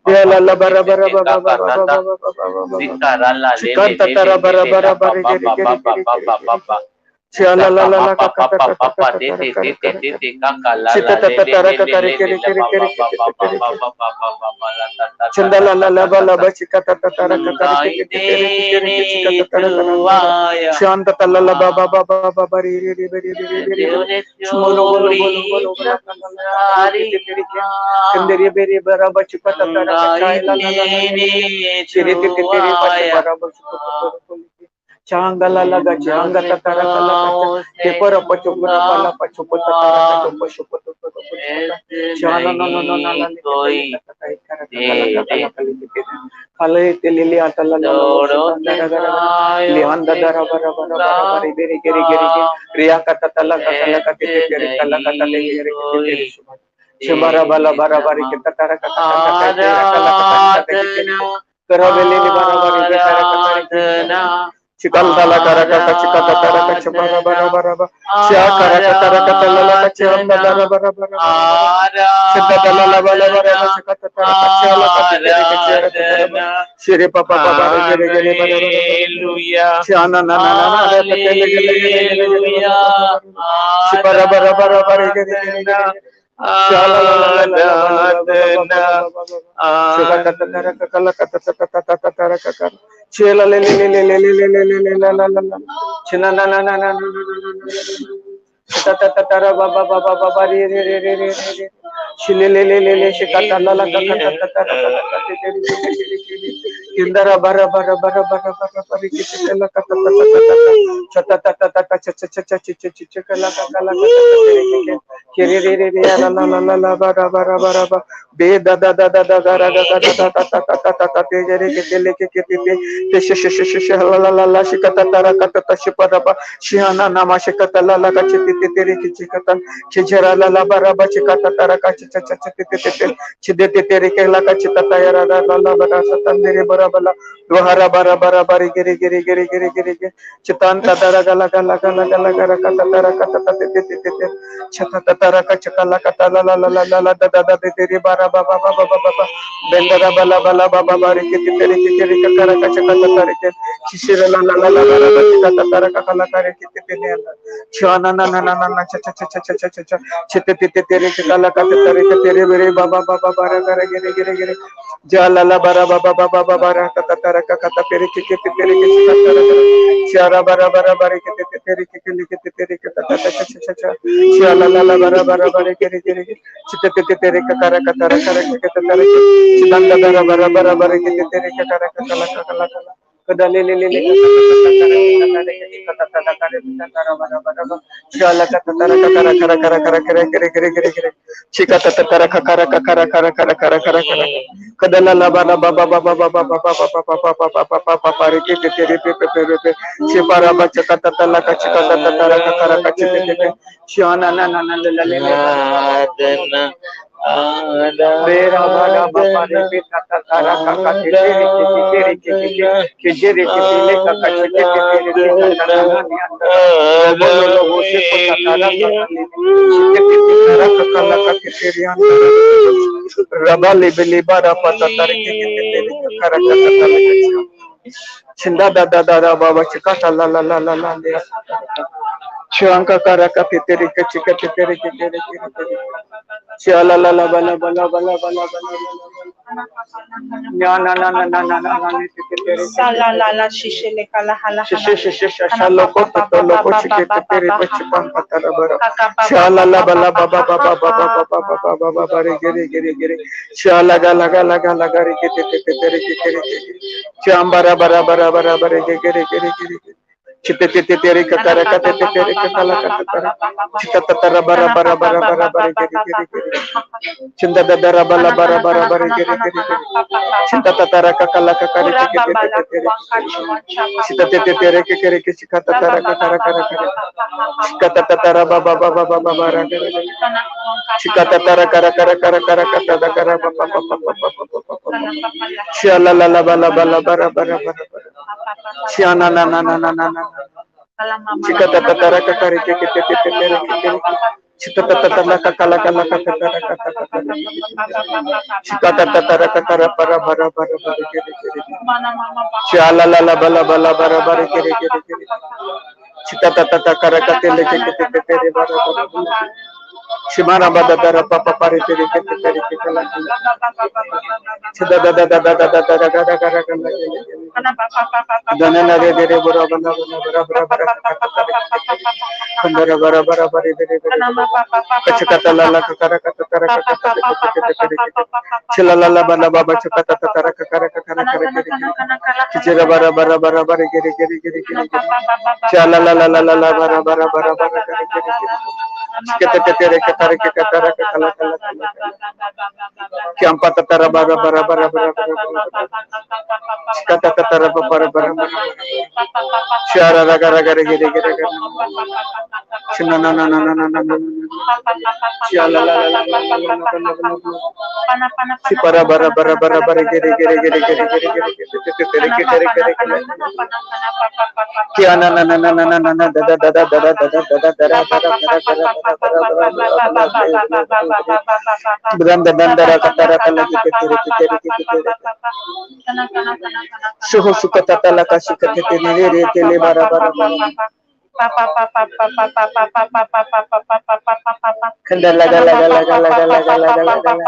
Ya la la ba ra ba ra ba ba ba ba ba ba ba ba ba. Shikanta ta ra ba ra ba ra ba ri giri giri giri giri. Shala la la la ka ka ka ka ka ka Shita ta ta ta ra ka ka ri giri giri giri giri. Chanda la la la ba la ba shika ta ta ta ra ka ka ri giri giri giri shika ta ta ra ka ra. Shanta ta la la ba ba ba ba ba ba ri ri ri ri ri ri ri. Bolo bolo bolo bolo bolo la ri ri ri ri. Kendiri beri bara ba shika ta ta ra ka chai la la la la. Shiri ti ti ti ri ba shika bara ba shika ta ta ra ka. Changala laga changa tatara kala kepara pachupura pala pachupata tara pachupata chala no no no no la kale telili atala lianda dara bara bara bara beri geri geri riya kata tala kala kate geri kala kata geri geri shibara bala bara bari kita tara kata kala kata karabeli bara bari bara kata Cikal dala karaka cikata taraka cipara bara bara bara cia karaka taraka talala ciam dala bara bara cita dala bara bara cikata taraka ciala kati kiri siri papa papa gere gere bara bara ciana na na na na ada tekele gere gere cipara bara bara bara gere gere ciala la la la la cikata taraka kala kata kata taraka Chela le le le le le le le le le le la la la la. Chena na na na na na na na. Ta ta ta ta ra ba ba ba ba ba ba re re re re re re. Chile le le le le shikata la la ka ka ta ta ta ra ka ta te te re. Kindara bara bara bara bara bara bara kiti la ka ta ta ta ta ta. Chata ta ta ta ta cha cha cha cha cha cha cha ka la ka ka la ka ta te re. Kiri re re re la la la la la bara bara bara bara. Be da da da da da da ra ga ga da da ta ta ta ta ta ta te re kiti le kiti te sh sh sh sh la la la la shikata tara kata ta shipara ba shihana nama shikata la la ka chiti te te re ki chikata chijara la la bara ba chikata tara ka chi cha cha te te te te chide te te re ke la ka chita ta yara la la bara satan mere bara bala dohara bara bara bari giri giri giri giri giri chitan ta tara gala gala gala gala gala kata tara kata ta te te te te chata ta tara ka chikala kata la la la la la da da da te re bara ba ba ba ba ba ba bendara bala bala ba ba bari ki te re ki te tara ka chakata tara ke shishira la la la la la ba chikata tara ka kala kare ki te te ne chana na na na na na cha cha cha cha cha cha cha chite te te te re ki kala ka te tare ke tere bere ba ba ba ba bara kare gere gere gere jala la bara ba ba ba ba ba bara ka tara ka kata pere ki te tere ki chikata tara chara bara bara bare ki te tere ki ke li ki te tere ki ta ta cha cha cha cha chala la la bara bara bare gere gere chite te te tere ka kara ka tara kare ki te tare chidanda bara bara bara bare ki te tere ka kara ka kala kala kala kadale le le le kata kata kare tara bara bara chala kata tara ka kara kara kara kara kara gere gere gere gere chikata tara ka kara ka kara kara kara kara kara kara kadala la bara ba ba ba ba ba ba ba ba ba ba ba ba ba ba ba re ke te tere pe pe pe pe chipara ba chakata tala ka chikata tara ka kara ka chite shana na na na le le le Bera bala baba re pe kata tara kaka te tere ke jere ke tele kaka chete ke tere ke kata na ni anda bolo lo bo se ko tara kaka le chete ke tara kaka la kaka tere anda rabale bele bara pata tara ke tere kara kaka tara chinda da da da baba chikata la la la la la Shanka karaka tere ke chikate tere ke tere ke Shala la la bala bala bala bala bala na na na na na na na Sala la la shishele kala hala hala. shala ko to lo ko chikate tere pe chipam patara bara shala la bala baba baba baba baba baba baba bare gere gere gere shala gala gala gala gare ke tere ke tere chambara bara bara bara bare gere gere gere Chite te tere ka kara ka te tere ka kala ka tara chita tara bara bara bara bara bara gere gere gere chinda da dara bala bara bara bara gere gere gere chinta tara ka kala ka kare ke te tere chita te tere ke kere ke chikata tara ka kara kara kara chikata tara baba baba baba bara gere gere chikata tara kara kara kara kara kata da kara baba baba baba shala la la bala bala bara bara bara bara Shiana na na na na na na Cika tatara kakari keke tete tere keke. Cika tatara kakala kala kakara kakara. Cika tatara kakara para bara bara bara kere kere. Cala la la bala bala bara bara kere kere kere. Cika tatara kakara katele keke tete tere bara bara bara. Shimara bada dara papa pare tere keke tere keke la kala. Cida da da da da da da da da da da kala. Dana na de de bora bana bana bora bora bora. Kandara bara bara bara de de de. Kachakata la la kakara kakara kakara. Chila la la bala baba chakata kakara kakara kakara kakara. Kichira bara bara bara bara gere gere gere gere. Chala la la la la la bara bara bara bara gere gere gere. Chikata tere kakara kakara kakala kala kala. Kiampa tatara bara bara bara bara bara. Chikata tatara bara bara bara. Shara raga raga gere gere gere. China na na na na na na na. Chala la la la la la la la la. Sipara bara bara bara bara gere gere gere gere gere gere gere gere gere. Kiana na na na na na na na da da da da da da da da da da Branda dandara katara kala kete kete kete kete. Suho sukata tala kasika kete nere tele bara bara bara. Kandala gala gala gala gala gala gala gala.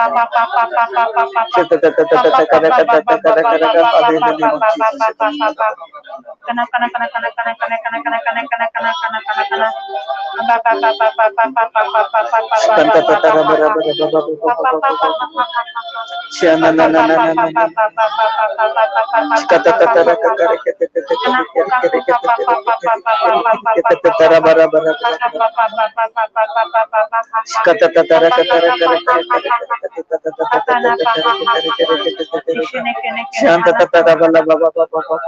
Shita ta ta ta ta ta kara kata ta kara kara kara Father in the name of Jesus. Kanta ta ta ra bara bara bara bara. Shana na na na na na na. Kata ta ta ra kara kete kete kete kete kete kete ta bara bara bara. Kata ta ta ra kara kara Shanta ta ta ra bala baba baba baba.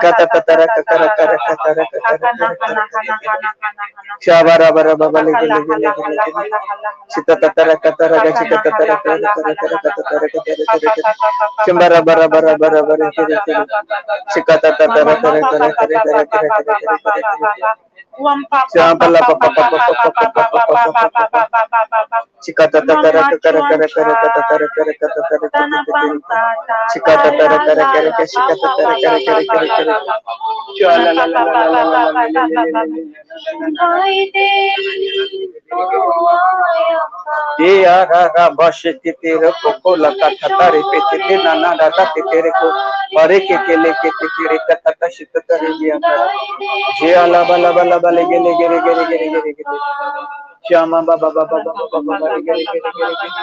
Kata ta ta ra kara kara kara kara. Shabara bara baba lege lege lege lege. Sita ta ta ra kara kara sita ta ta ra kara kara kara. Shambara bara bara bara bara kere kere. Sikata ta ta ra kara kara kara kara kara. Shambala papa papa papa papa papa. Sikata ta ta ra kara kara kara kara kara kara. Sikata ta ra kara kara kara sikata ta ra kara kara kara kara. Chala la la la la la la la la. Dia rara bashti tere ko la kata tare pe te na na da ta tere ko pare ke le ke tere kata ta shita tare dia tara je ala bala bala bala gele gele gele gele gele gele shama baba baba baba baba gele gele gele gele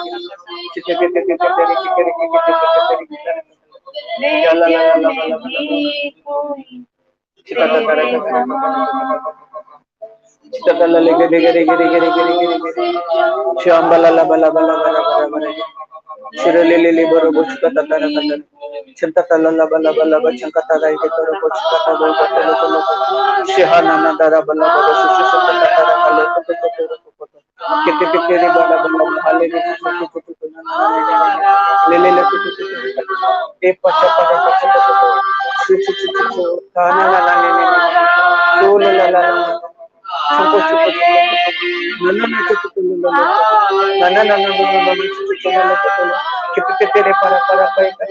chite te te te tere ke tere ke tere ke ala la la la bala bala chita ta tare chita ta la le gele gele gele gele gele gele shamba la la bala bala bala bala Shirelele boro bochka tatara tatara. Chanta talala bala bala bachka tatara ike toro bochka tatara tolo tolo. Shihana na dara bala bala shushu shushu tatara kalo tolo tolo tolo. Kete kete re bala bala hale re shushu shushu shushu na na na lele le shushu shushu. E pacha pacha pacha pacha. Shushu shushu shushu. Kana na na na na. Shula la la la. Shushu shushu shushu. Na na na shushu shushu la la. Na na na na na na shushu shushu la la. Kete tere para para para.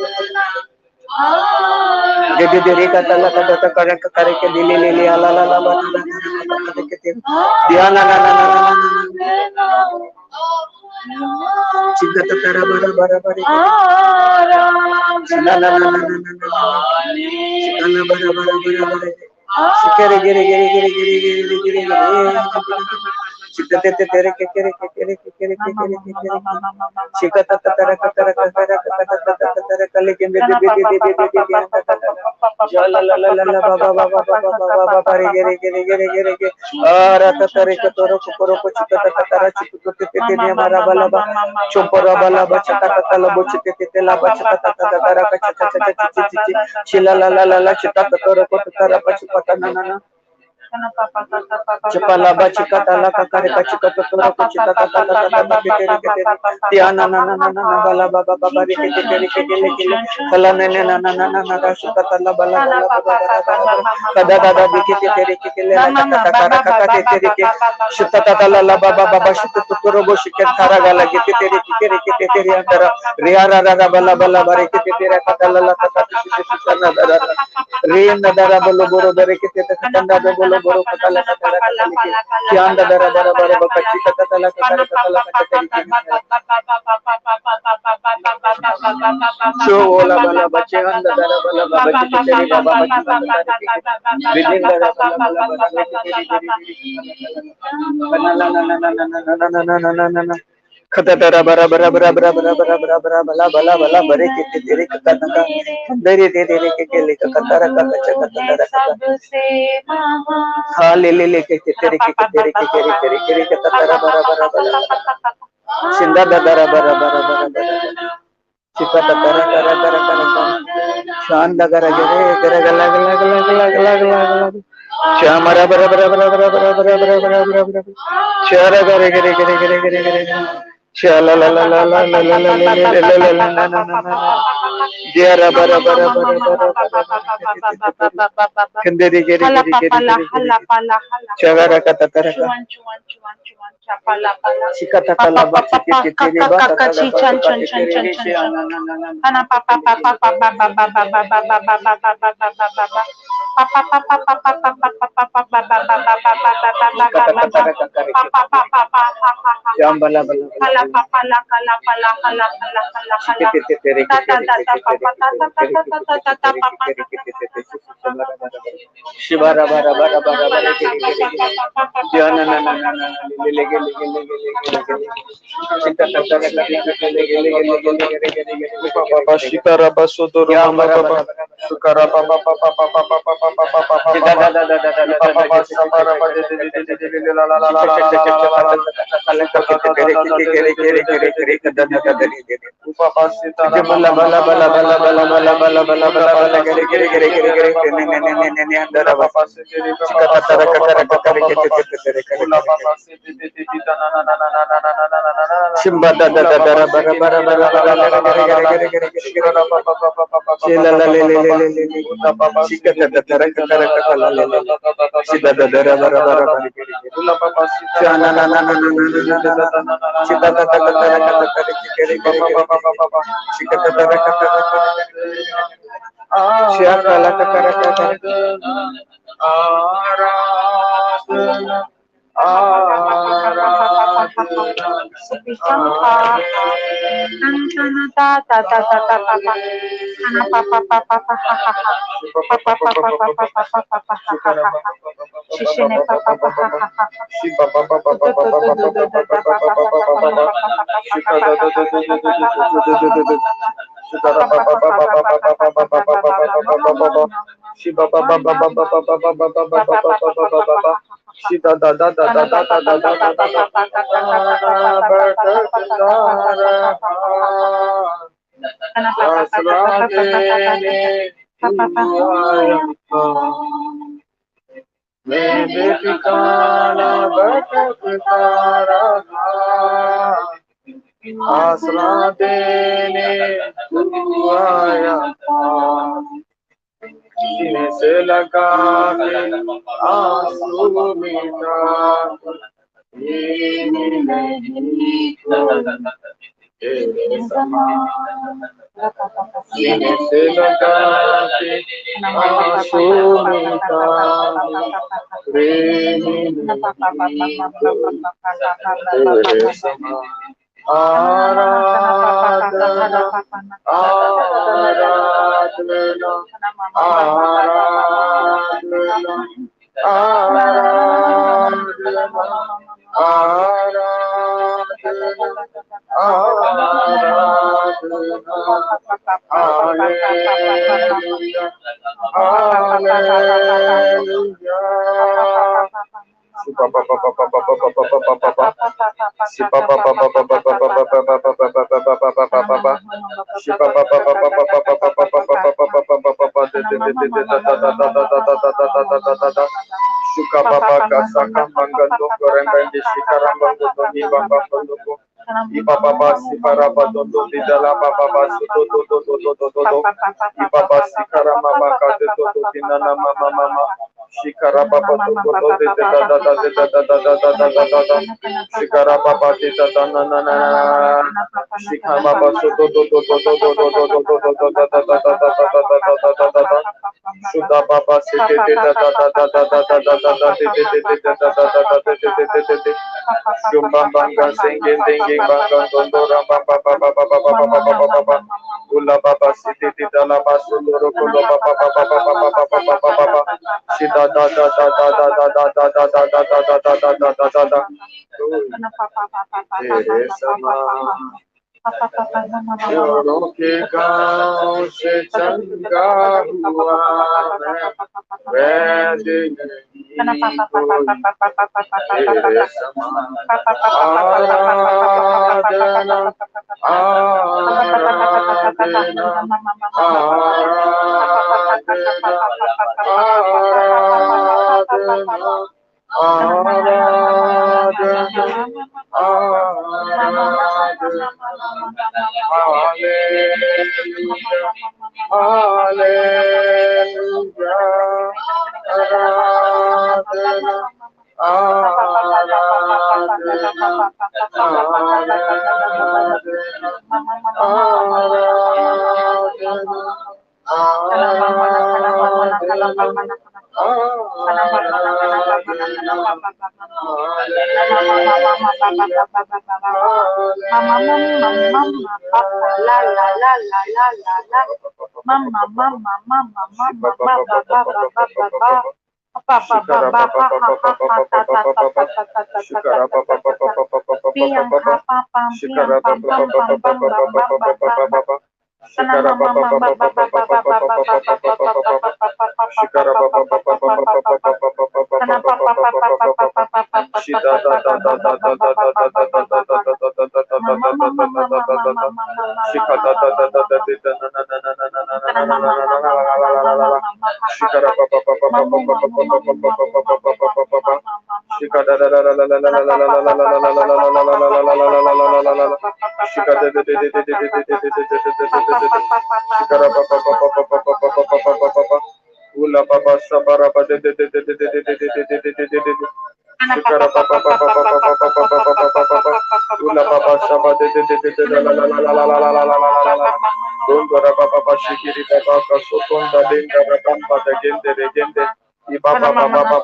Jadi diri kata la kata kara kara ke dili lili ala la la ba kata kete. Dia na na na na na. Cinta tatara bara bara bara. Na na na na na na. Cikana bara bara bara bara. Sikere gere gere gere gere gere gere gere. Cita tete tere ke kere ke kere ke kere ke kere ke kere. Cika tata tara katara katara katara katara kali ke bebe bebe bebe bebe. Jala la la la la ba ba ba ba ba ba ba ba ba gere gere gere gere gere. Ara tatare ke toro koro ko cika tata tara cika tete tete ne mara bala ba. Chompora bala ba cika tata la bo cika tete la ba cika tata tara ka cika cika cika cika. Chila la la la la cika tata toro ko tara pa cika tata na na na. Cepala bacika tala kakare bacika totora bacika tata tata bakere kete tiana na na na na na bala baba baba rikete kete kete kete kala na na na na na na na rasuka tala bala bala bala kada kada bikete kete kete le na kata kara kakate kete kete shita tata la baba baba shita totora boshike thara gala kete kete kete kete kete andara riya ra ra bala bala bare kete kete kata la la kata shita shita na dara riya na dara bolo boro bare kete kata na bolo boro kata la kata Kianda dara dara bara bakachi kata tala kata kata kata teri so ola bala bache anda dara bala bache teri baba bache bidin dara bala bala bala teri kana na na na na na na na na na na na kata dara bara bara bara bara bara bara bara bara bala bala bala bare kete teri kata kata dere dere ke le kata dara kata kata dara kata le le le ke teri kata dara bara bara bala Sinda dara bara bara bara bara Cita tara tara tara tara Shanda gara gare gara gala gala gala gala gala gala Chamara bara bara bara bara bara bara bara bara bara bara Chara gare gare gare gare gare gare Chala la la la la la la la la la la la la na na na na Jara bara bara bara bara bara Kenderi gare gare gare gare Chagara kata tara Sikata kala bachi kete tere bata kala bachi kete tere Ana papa papa papa papa papa papa papa Jambala bala Shibara bara bara bara bara Jana na na na na lele gele gele gele Sita tata gele gele gele Papa shikara basoto rama papa shikara papa papa papa papa papa papa papa samara pade de la la la la la la Papa sita bala bala bala bala bala bala bala bala bala gere gere gere gere gere ne andara papa sita tata kara kara Shimba da da da bara bara bara bara bara gere gere gere gere Shila la le le le le le Shika da da tara kara kara la le Shida da da bara bara bara Shana na na na na na Shida da da da tara kara gere gere Shika da da kara Shaka la kara kara Shida da da da da da da da da Asra dene tu aaya सीने से लगा के आंसू मीठा ये नहीं तेरे समान सीने से लगा के आंसू मीठा प्रेम तेरे समान आराधना आराधना आराधना आराधना आराधना Suka Baba Kasaka Mangando Gorembendi Shikarambo Doni Baba Konduko Iba Baba Siparaba Dondo Didala Baba Suto Dodo Iba Baba Sikarama Maka Dodo Dinana Mama Mama Shikara Baba Dodo Shikara Baba Dida Nana Shikara Baba Suto Shuddha Baba Sete Shumbanga Singing Thinking Banga Dondora Baba Baba Ula Baba Siti Dala Basundoro Kula Baba Shida da Choro के गाँव से चंगा हुआ मैं वैद नहीं कोई तेरे समान आराधना आराधना Ula Baba Sabara Ula Baba Shaba Dondora Baba Shikiri Baba Sotonda Linda Rabamba the Gente Iba Baba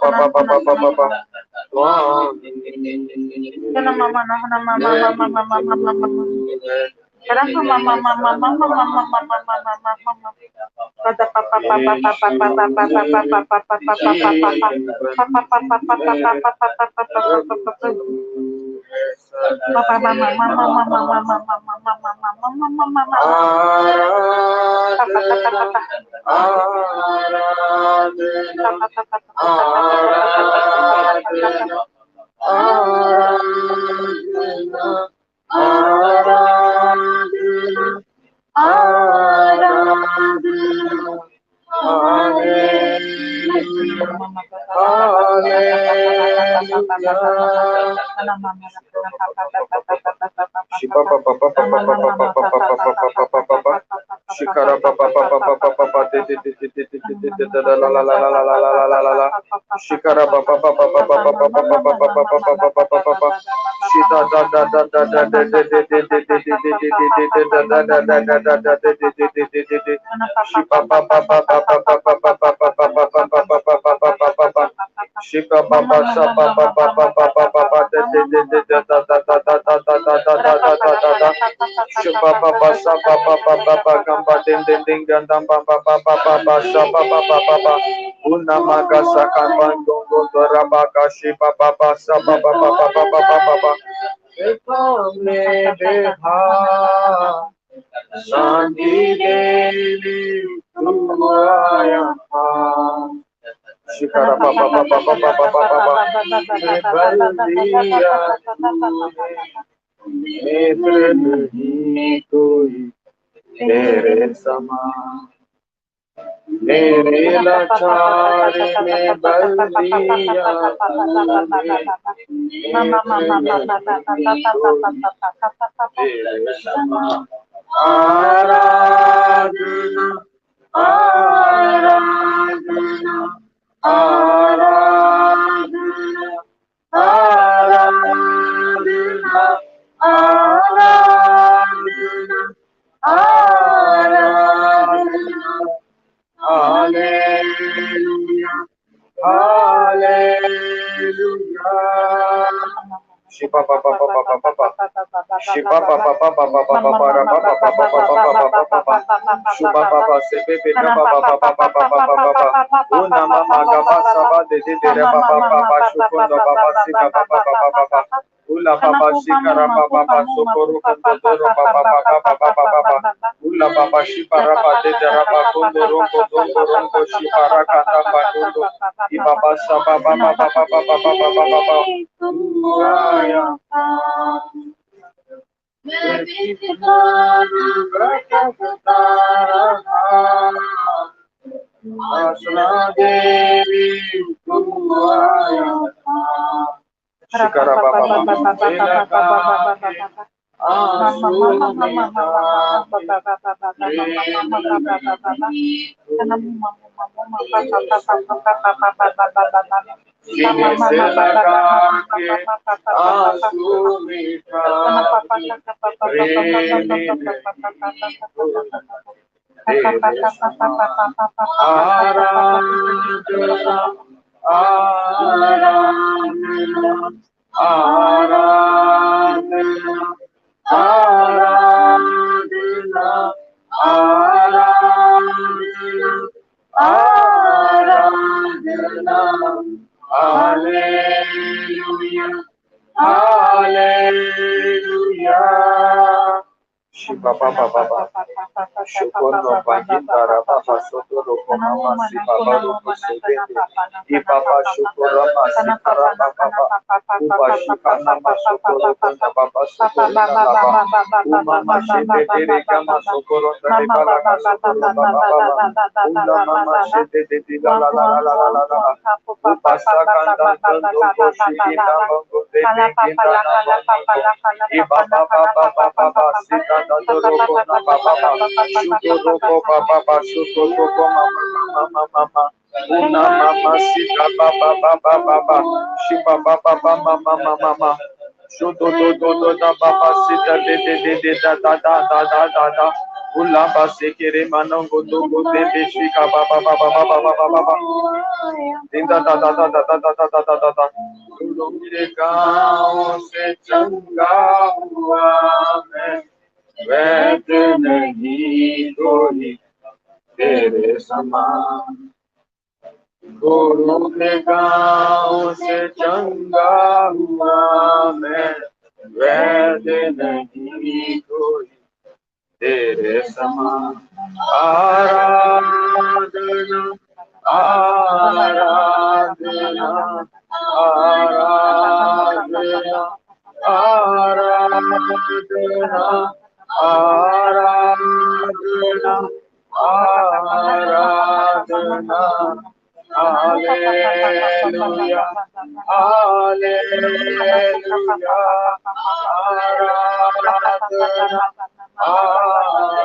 मेरे लाचारी में बल दिया तूने, तेरे समान आराधना आराधना आराधना आराधना आराधना आराधना Hallelujah, Hallelujah. Shiba ba ba ba ba ba ba ba. Shiba ba ba ba ba ba ba ba ba ba ba ba ba ba ba ba ba. Shiba ba ba se be be ba ba ba ba ba ba ba ba ba ba. Una mama ga ba sa ba de de de ba ba ba ba shukundo ba ba si ba ba ba ba ba ba. Ula ba ba shikara ba ba ba sukuru kundo doro ba ba ba ba ba ba ba ba. Ula ba ba shipara ba de de ra ba kundo rongo dondo rongo shipara kanda ba kundo. Iba ba sa ba ba ba ba ba ba ba ba ba ba ba. Asna Devi Shikara Baba Hallelujah, Hallelujah. Shiba Baba Baba Shukono Bagitara Baba Sotoro Mama Siba Rupo Sebende Ibaba Shukura Masikara Baba Uba Shikana Masokoro Kona Baba Sokoro Baba Umama Shete Dereka Masokoro Bala Masokoro Baba Ula Mama Shete La La La La La La La Uba Sakanda Tondo Shikita Mongo Bebe Kinda Ibaba Baba Baba Sita Dodoro Baba Shutoro Baba Shutoro Mama Una Mama Sita Baba Baba Shiba Baba Mama Shuto do da Baba Sita de da Ula Basekere Manongo Dogo Bebe Shika Baba Dinda da Ulumire gaon se changa hua मैं वैद नहीं कोई तेरे समान गुरु के गाँव से चंगा हुआ मैं वैद नहीं कोई तेरे समान आराधना आराधना आराधना आराधना आराधना आराधना हालेलुया हालेलुया आराधना आराधना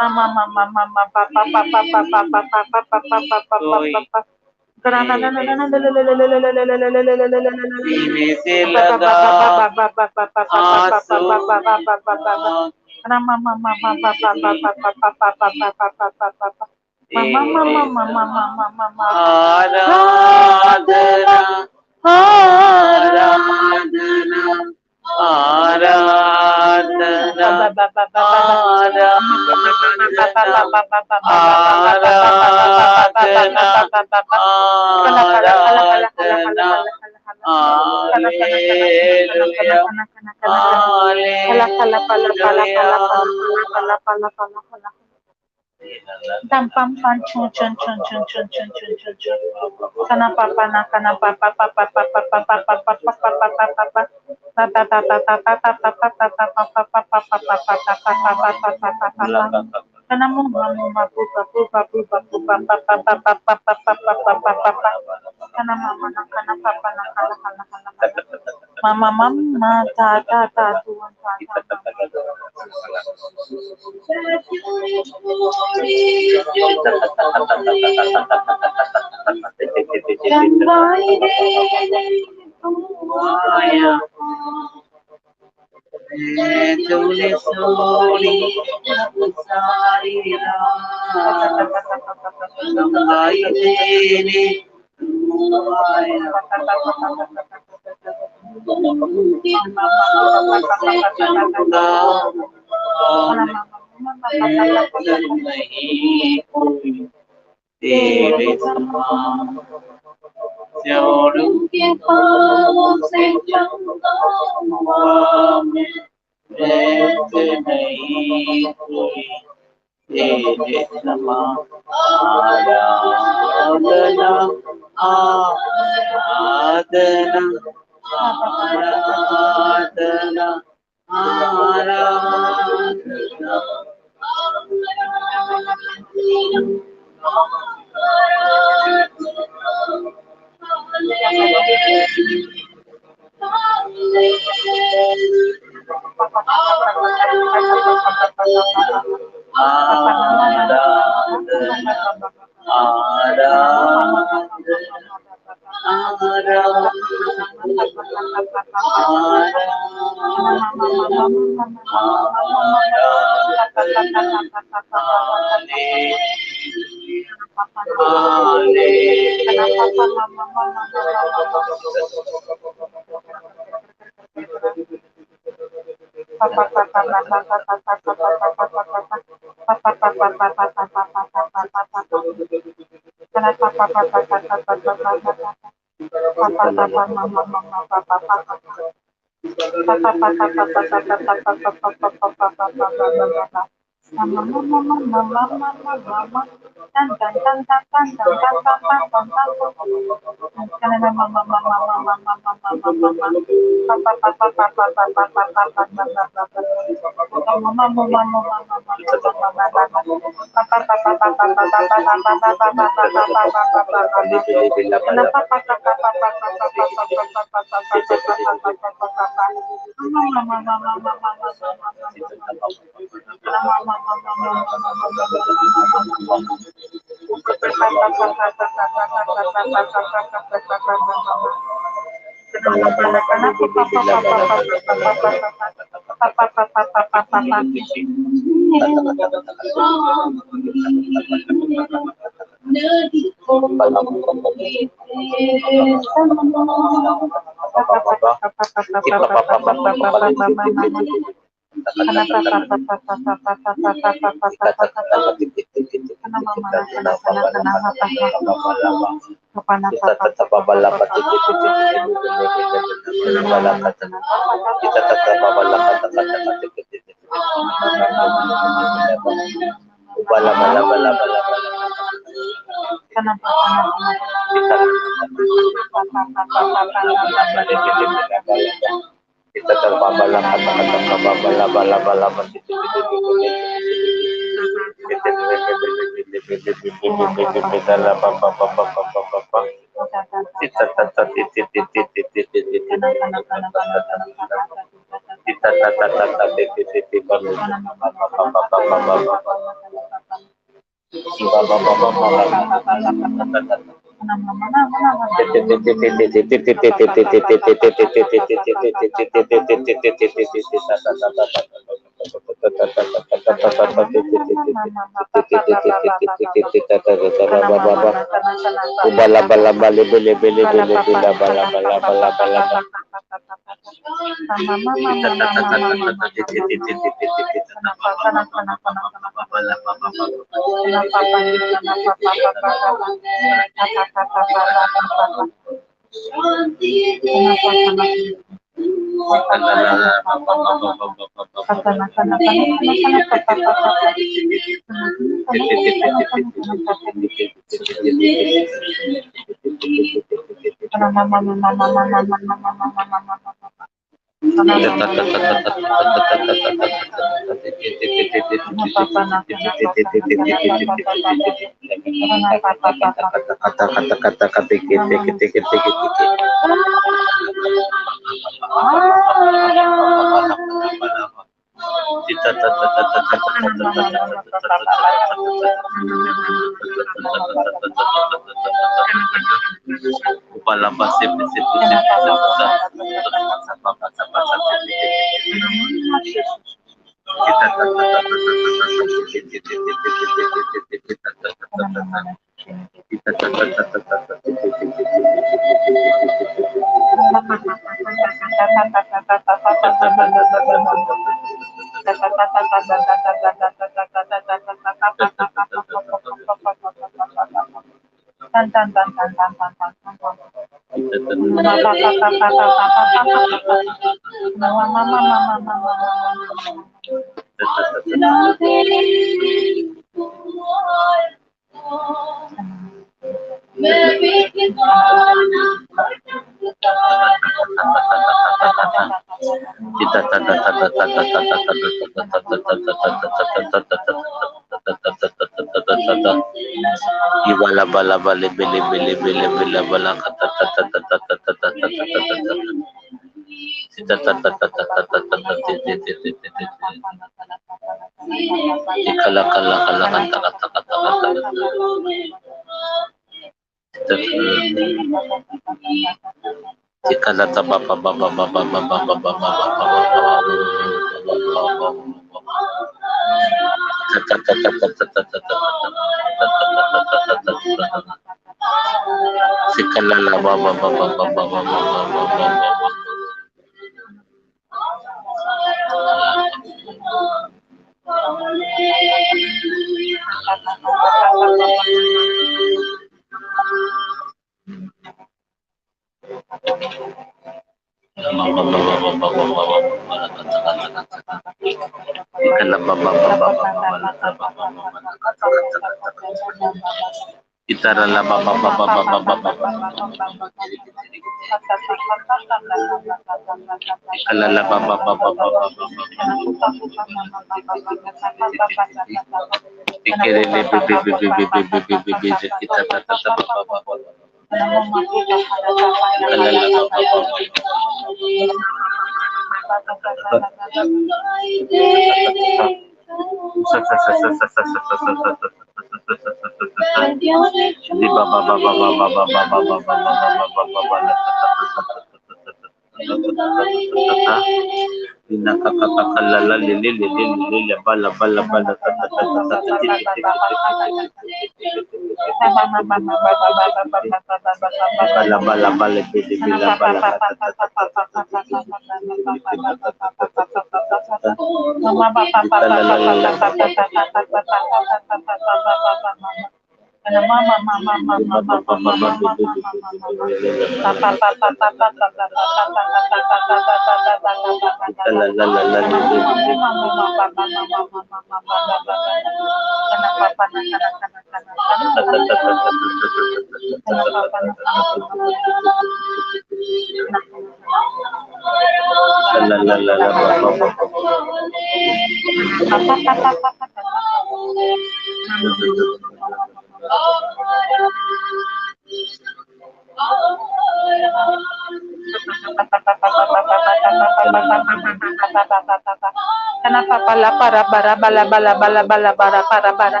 Kenapa pala para bara bala bala bala bala bara para bara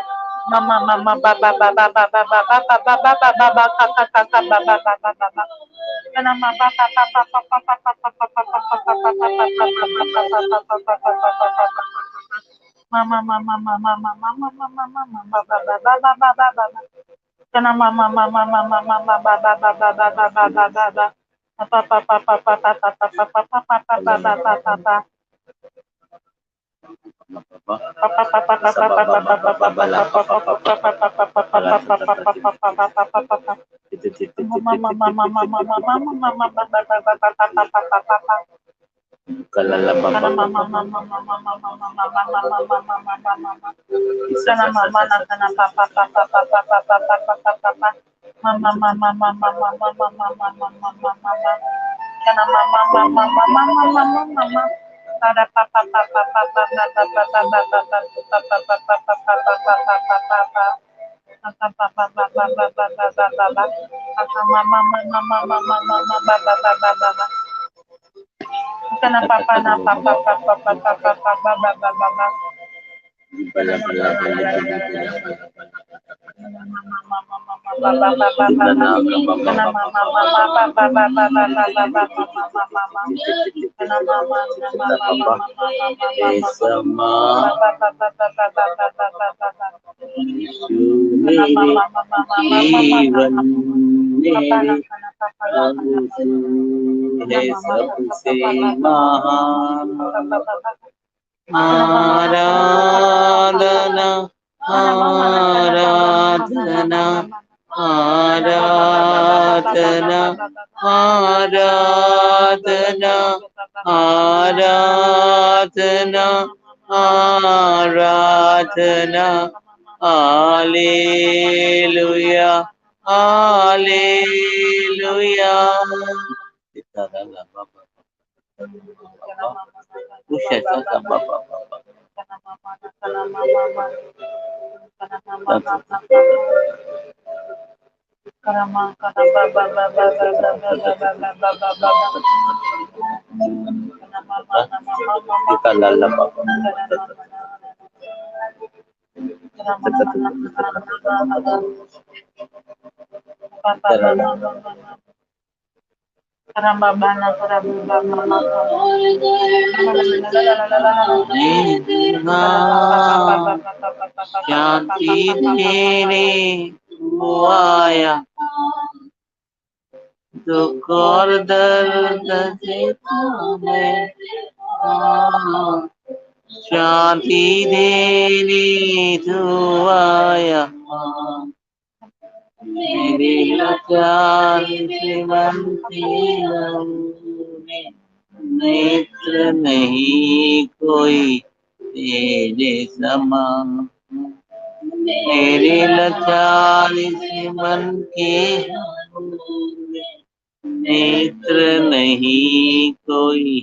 mama mama baba baba baba baba baba baba baba kaka kaka baba baba baba kenapa papa papa papa papa papa papa mama mama mama mama mama mama baba baba baba baba kenapa mama mama mama mama baba baba baba baba baba papa papa papa papa papa papa papa papa आराधना आराधना आराधना आराधना आराधना आराधना hallelujah hallelujah शांति देने आया दुख और दर्द से तुम्हें शांति देने तू आया मेरे लाचार से मन नेत्र नहीं कोई तेरे समान मेरे लाचार से मन के नेत्र नहीं कोई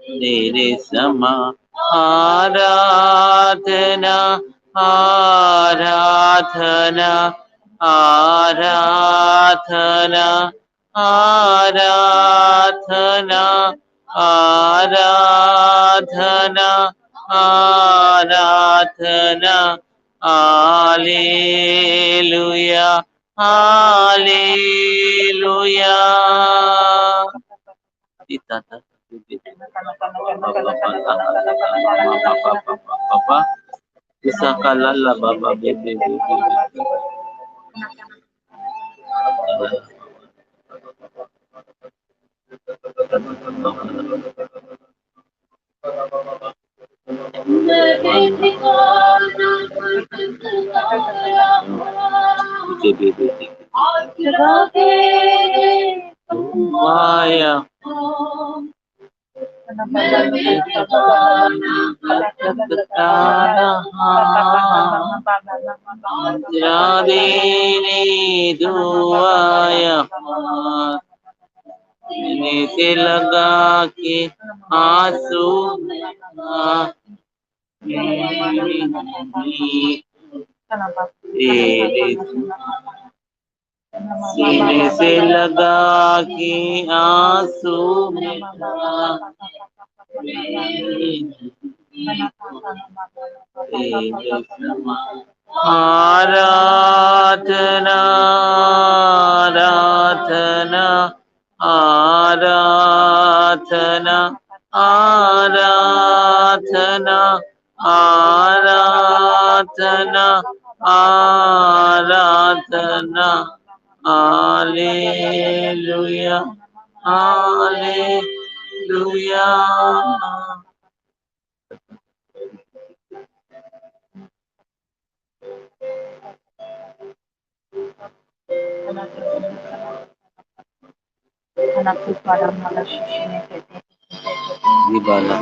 तेरे समा आराधना आराधना आराधना आराधना आराधना आराधना हालेलुया हालेलुया Isakalala baba bebe bebe Maya Radini duaya ini se laga ke आंसू सीने से लगा के आंसू आराधना आराधना आराधना आराधना आराधना आराधना hallelujah hallelujah di bala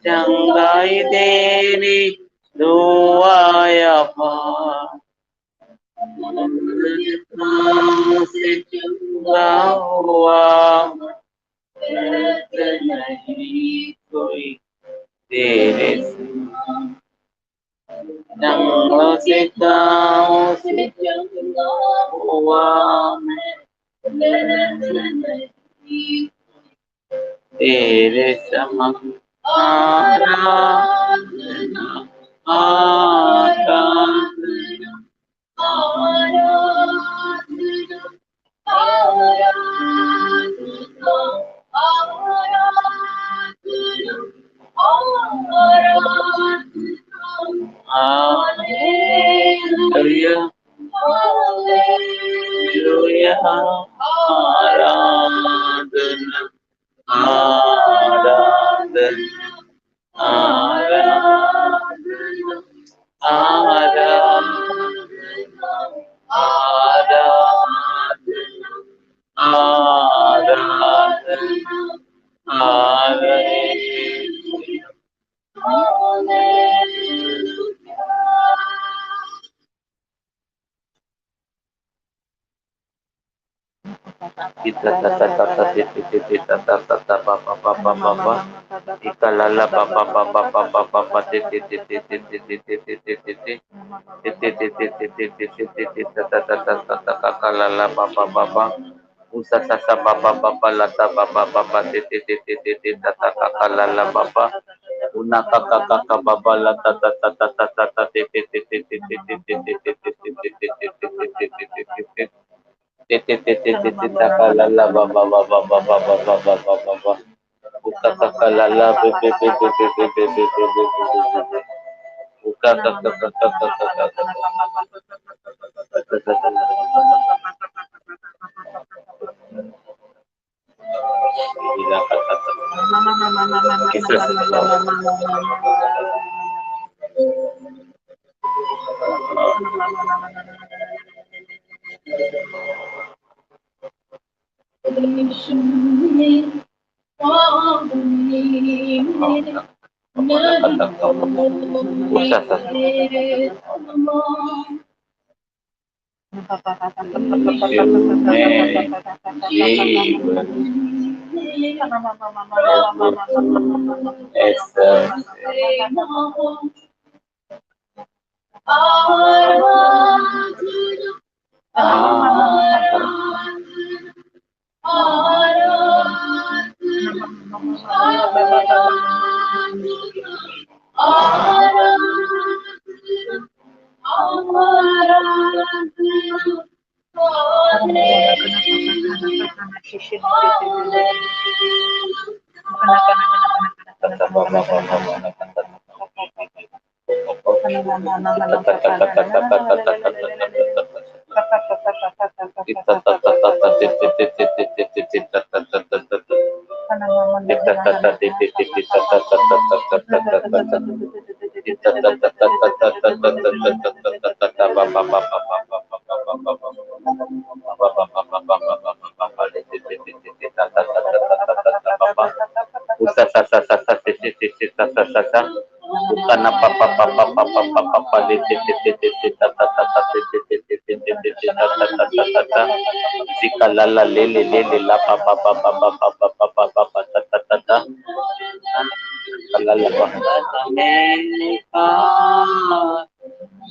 Janggai deni doaya pa bahwa नहीं कोई तेरे जंगलों से गाँव से हुआ तेरे समक्ष आराधना आराधना Hallelujah. Hallelujah. Aradhana. Aradhana. Aradhana. Kita ikalala baba baba baba baba kakalala baba baba usa sasa baba baba lata baba baba kakalala baba una kakaka baba lata kakalala baba baba baba baba baba baba uka kakalala bebe bebe bebe bebe bebe uka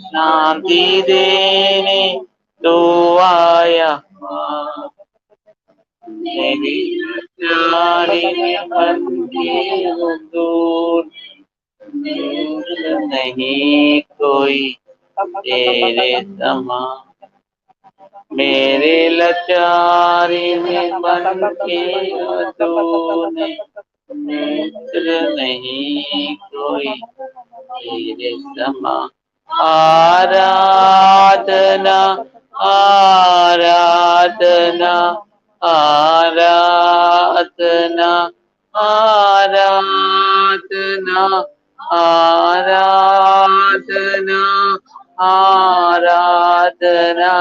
शांति देने तो आया मेरी प्यारी मन के दूर नहीं कोई तेरे समा मेरे लाचारी में मन के दूर मित्र नहीं कोई तेरे समा आराधना आराधना आराधना आराधना आराधना आराधना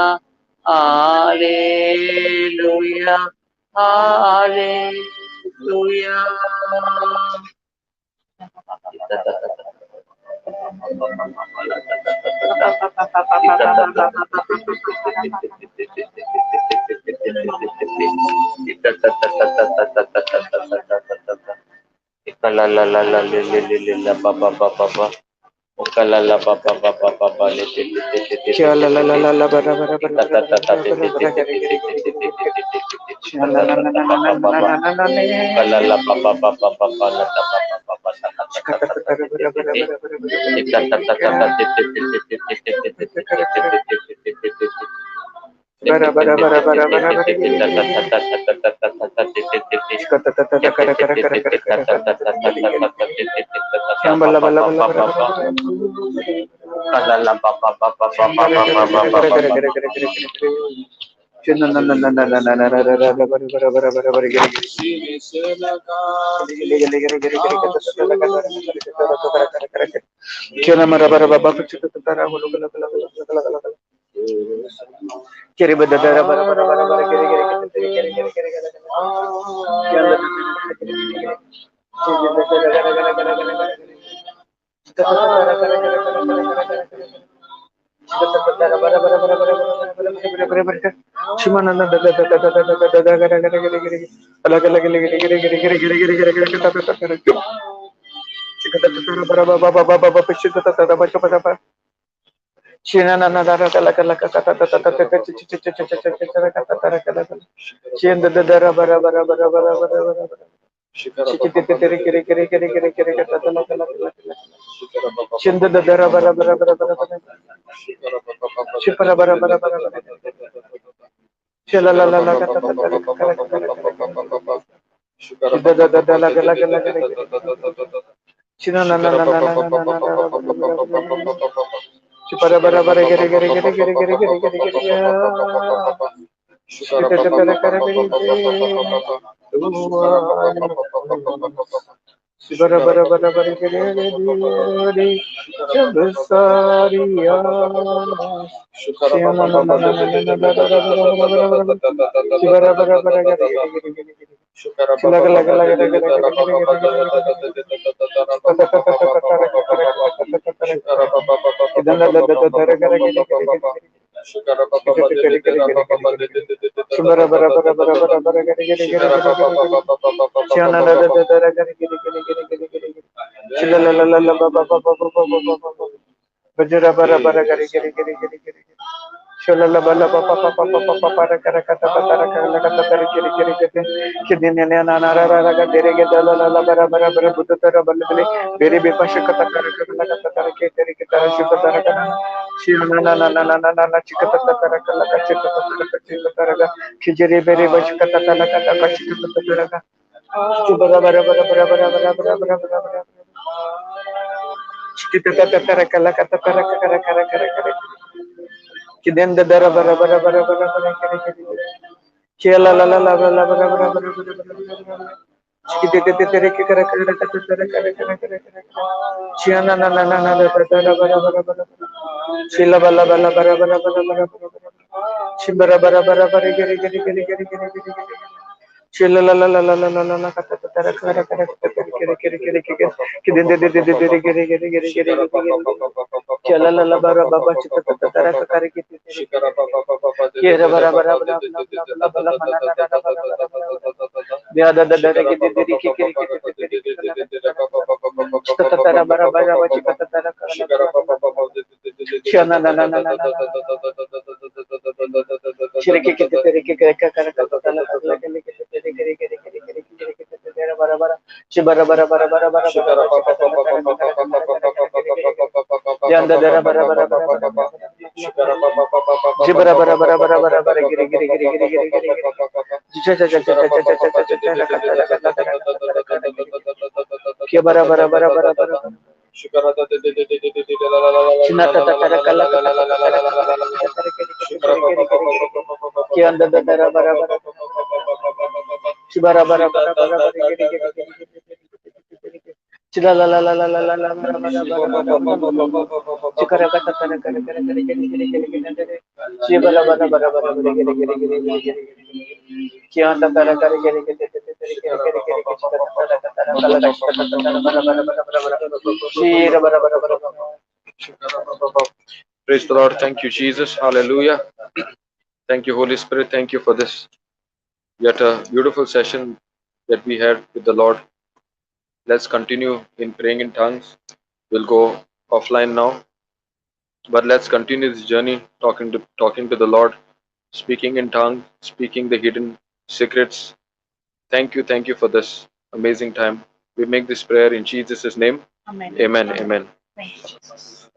hallelujah hallelujah Bara bara bara bara kere di jab sariya shiyana na na na na na bara bara bara bara bara bara bara bara gari gari gari gari chilaga laga laga laga laga Bajara bara bara gari gari gari gari gari Shalala bala papa papa papa papa rakara kata kata rakara kata kara kiri kiri kiri kidine ne na na ra ra ra ga dere ge dala la la bara bara bara buta tara bal bale bere be pasha kata kara kara kata kara ke tere ke tara shu kata rakara shi na na na na na na na na chikata kata rakara ka chikata kata ka chikata raga khijere bere bash kata kala kata ka chikata kata raga chu bara bara bara bara bara bara bara bara bara bara chikata kata rakala kata kara kara kara kara kara Kidenda dara bara bara bara bara bara kere kere kere. Kela la la la la la bara bara bara bara bara bara. Chikite te te tere ke kara kara kara kara kara kara kara kara. Chiana na na na na na bara bara bara bara. Chila bala bala bara bara bara bara bara. Chimbara bara bara bara kere kere kere kere kere kere kere. Chila la la la la la la la la kata kara kara kara kara kere kere kere kere. Kidenda de de de de kere kere kere kere kere. Chala la la bara baba chita tata tara kakari kiti kira bara bara bara bara bara bara mana na na bara bara bara dia ada dari kiti diri kiri kiti kiti chita tata tara bara bara bara chita tata tara chana na na na na na chire kiti diri kiri kakara kata tala kala kali kiti diri kiri kiri kiri kiri kiri kiti diri bara bara chi bara bara bara bara bara bara chita tata tara Yanda dara bara bara bara bara jibara bara bara bara bara bara giri giri giri giri giri giri ja ja ja ja ja ja ja ja kia bara bara bara bara bara cina tata tara kala kala kia anda dara bara bara jibara bara bara bara bara giri giri giri Cila la la la la la la la bara bara bara bara cikara kata tara kara kara kara giri giri giri giri giri cibara bara bara bara bara giri giri giri giri giri kia anda tara kara giri giri giri giri giri giri giri cikara tara tara kala kala tara bara bara bara bara bara cira bara bara bara Praise the Lord. Thank you, Jesus. Hallelujah. Thank you, Holy Spirit. Thank you for this yet a beautiful session that we had with the Lord. Let's continue in praying in tongues. We'll go offline now, but let's continue this journey talking to the Lord, speaking in tongues, speaking the hidden secrets. Thank you for this amazing time. We make this prayer in Jesus' name. Amen. Amen. Amen. Thank you, Jesus.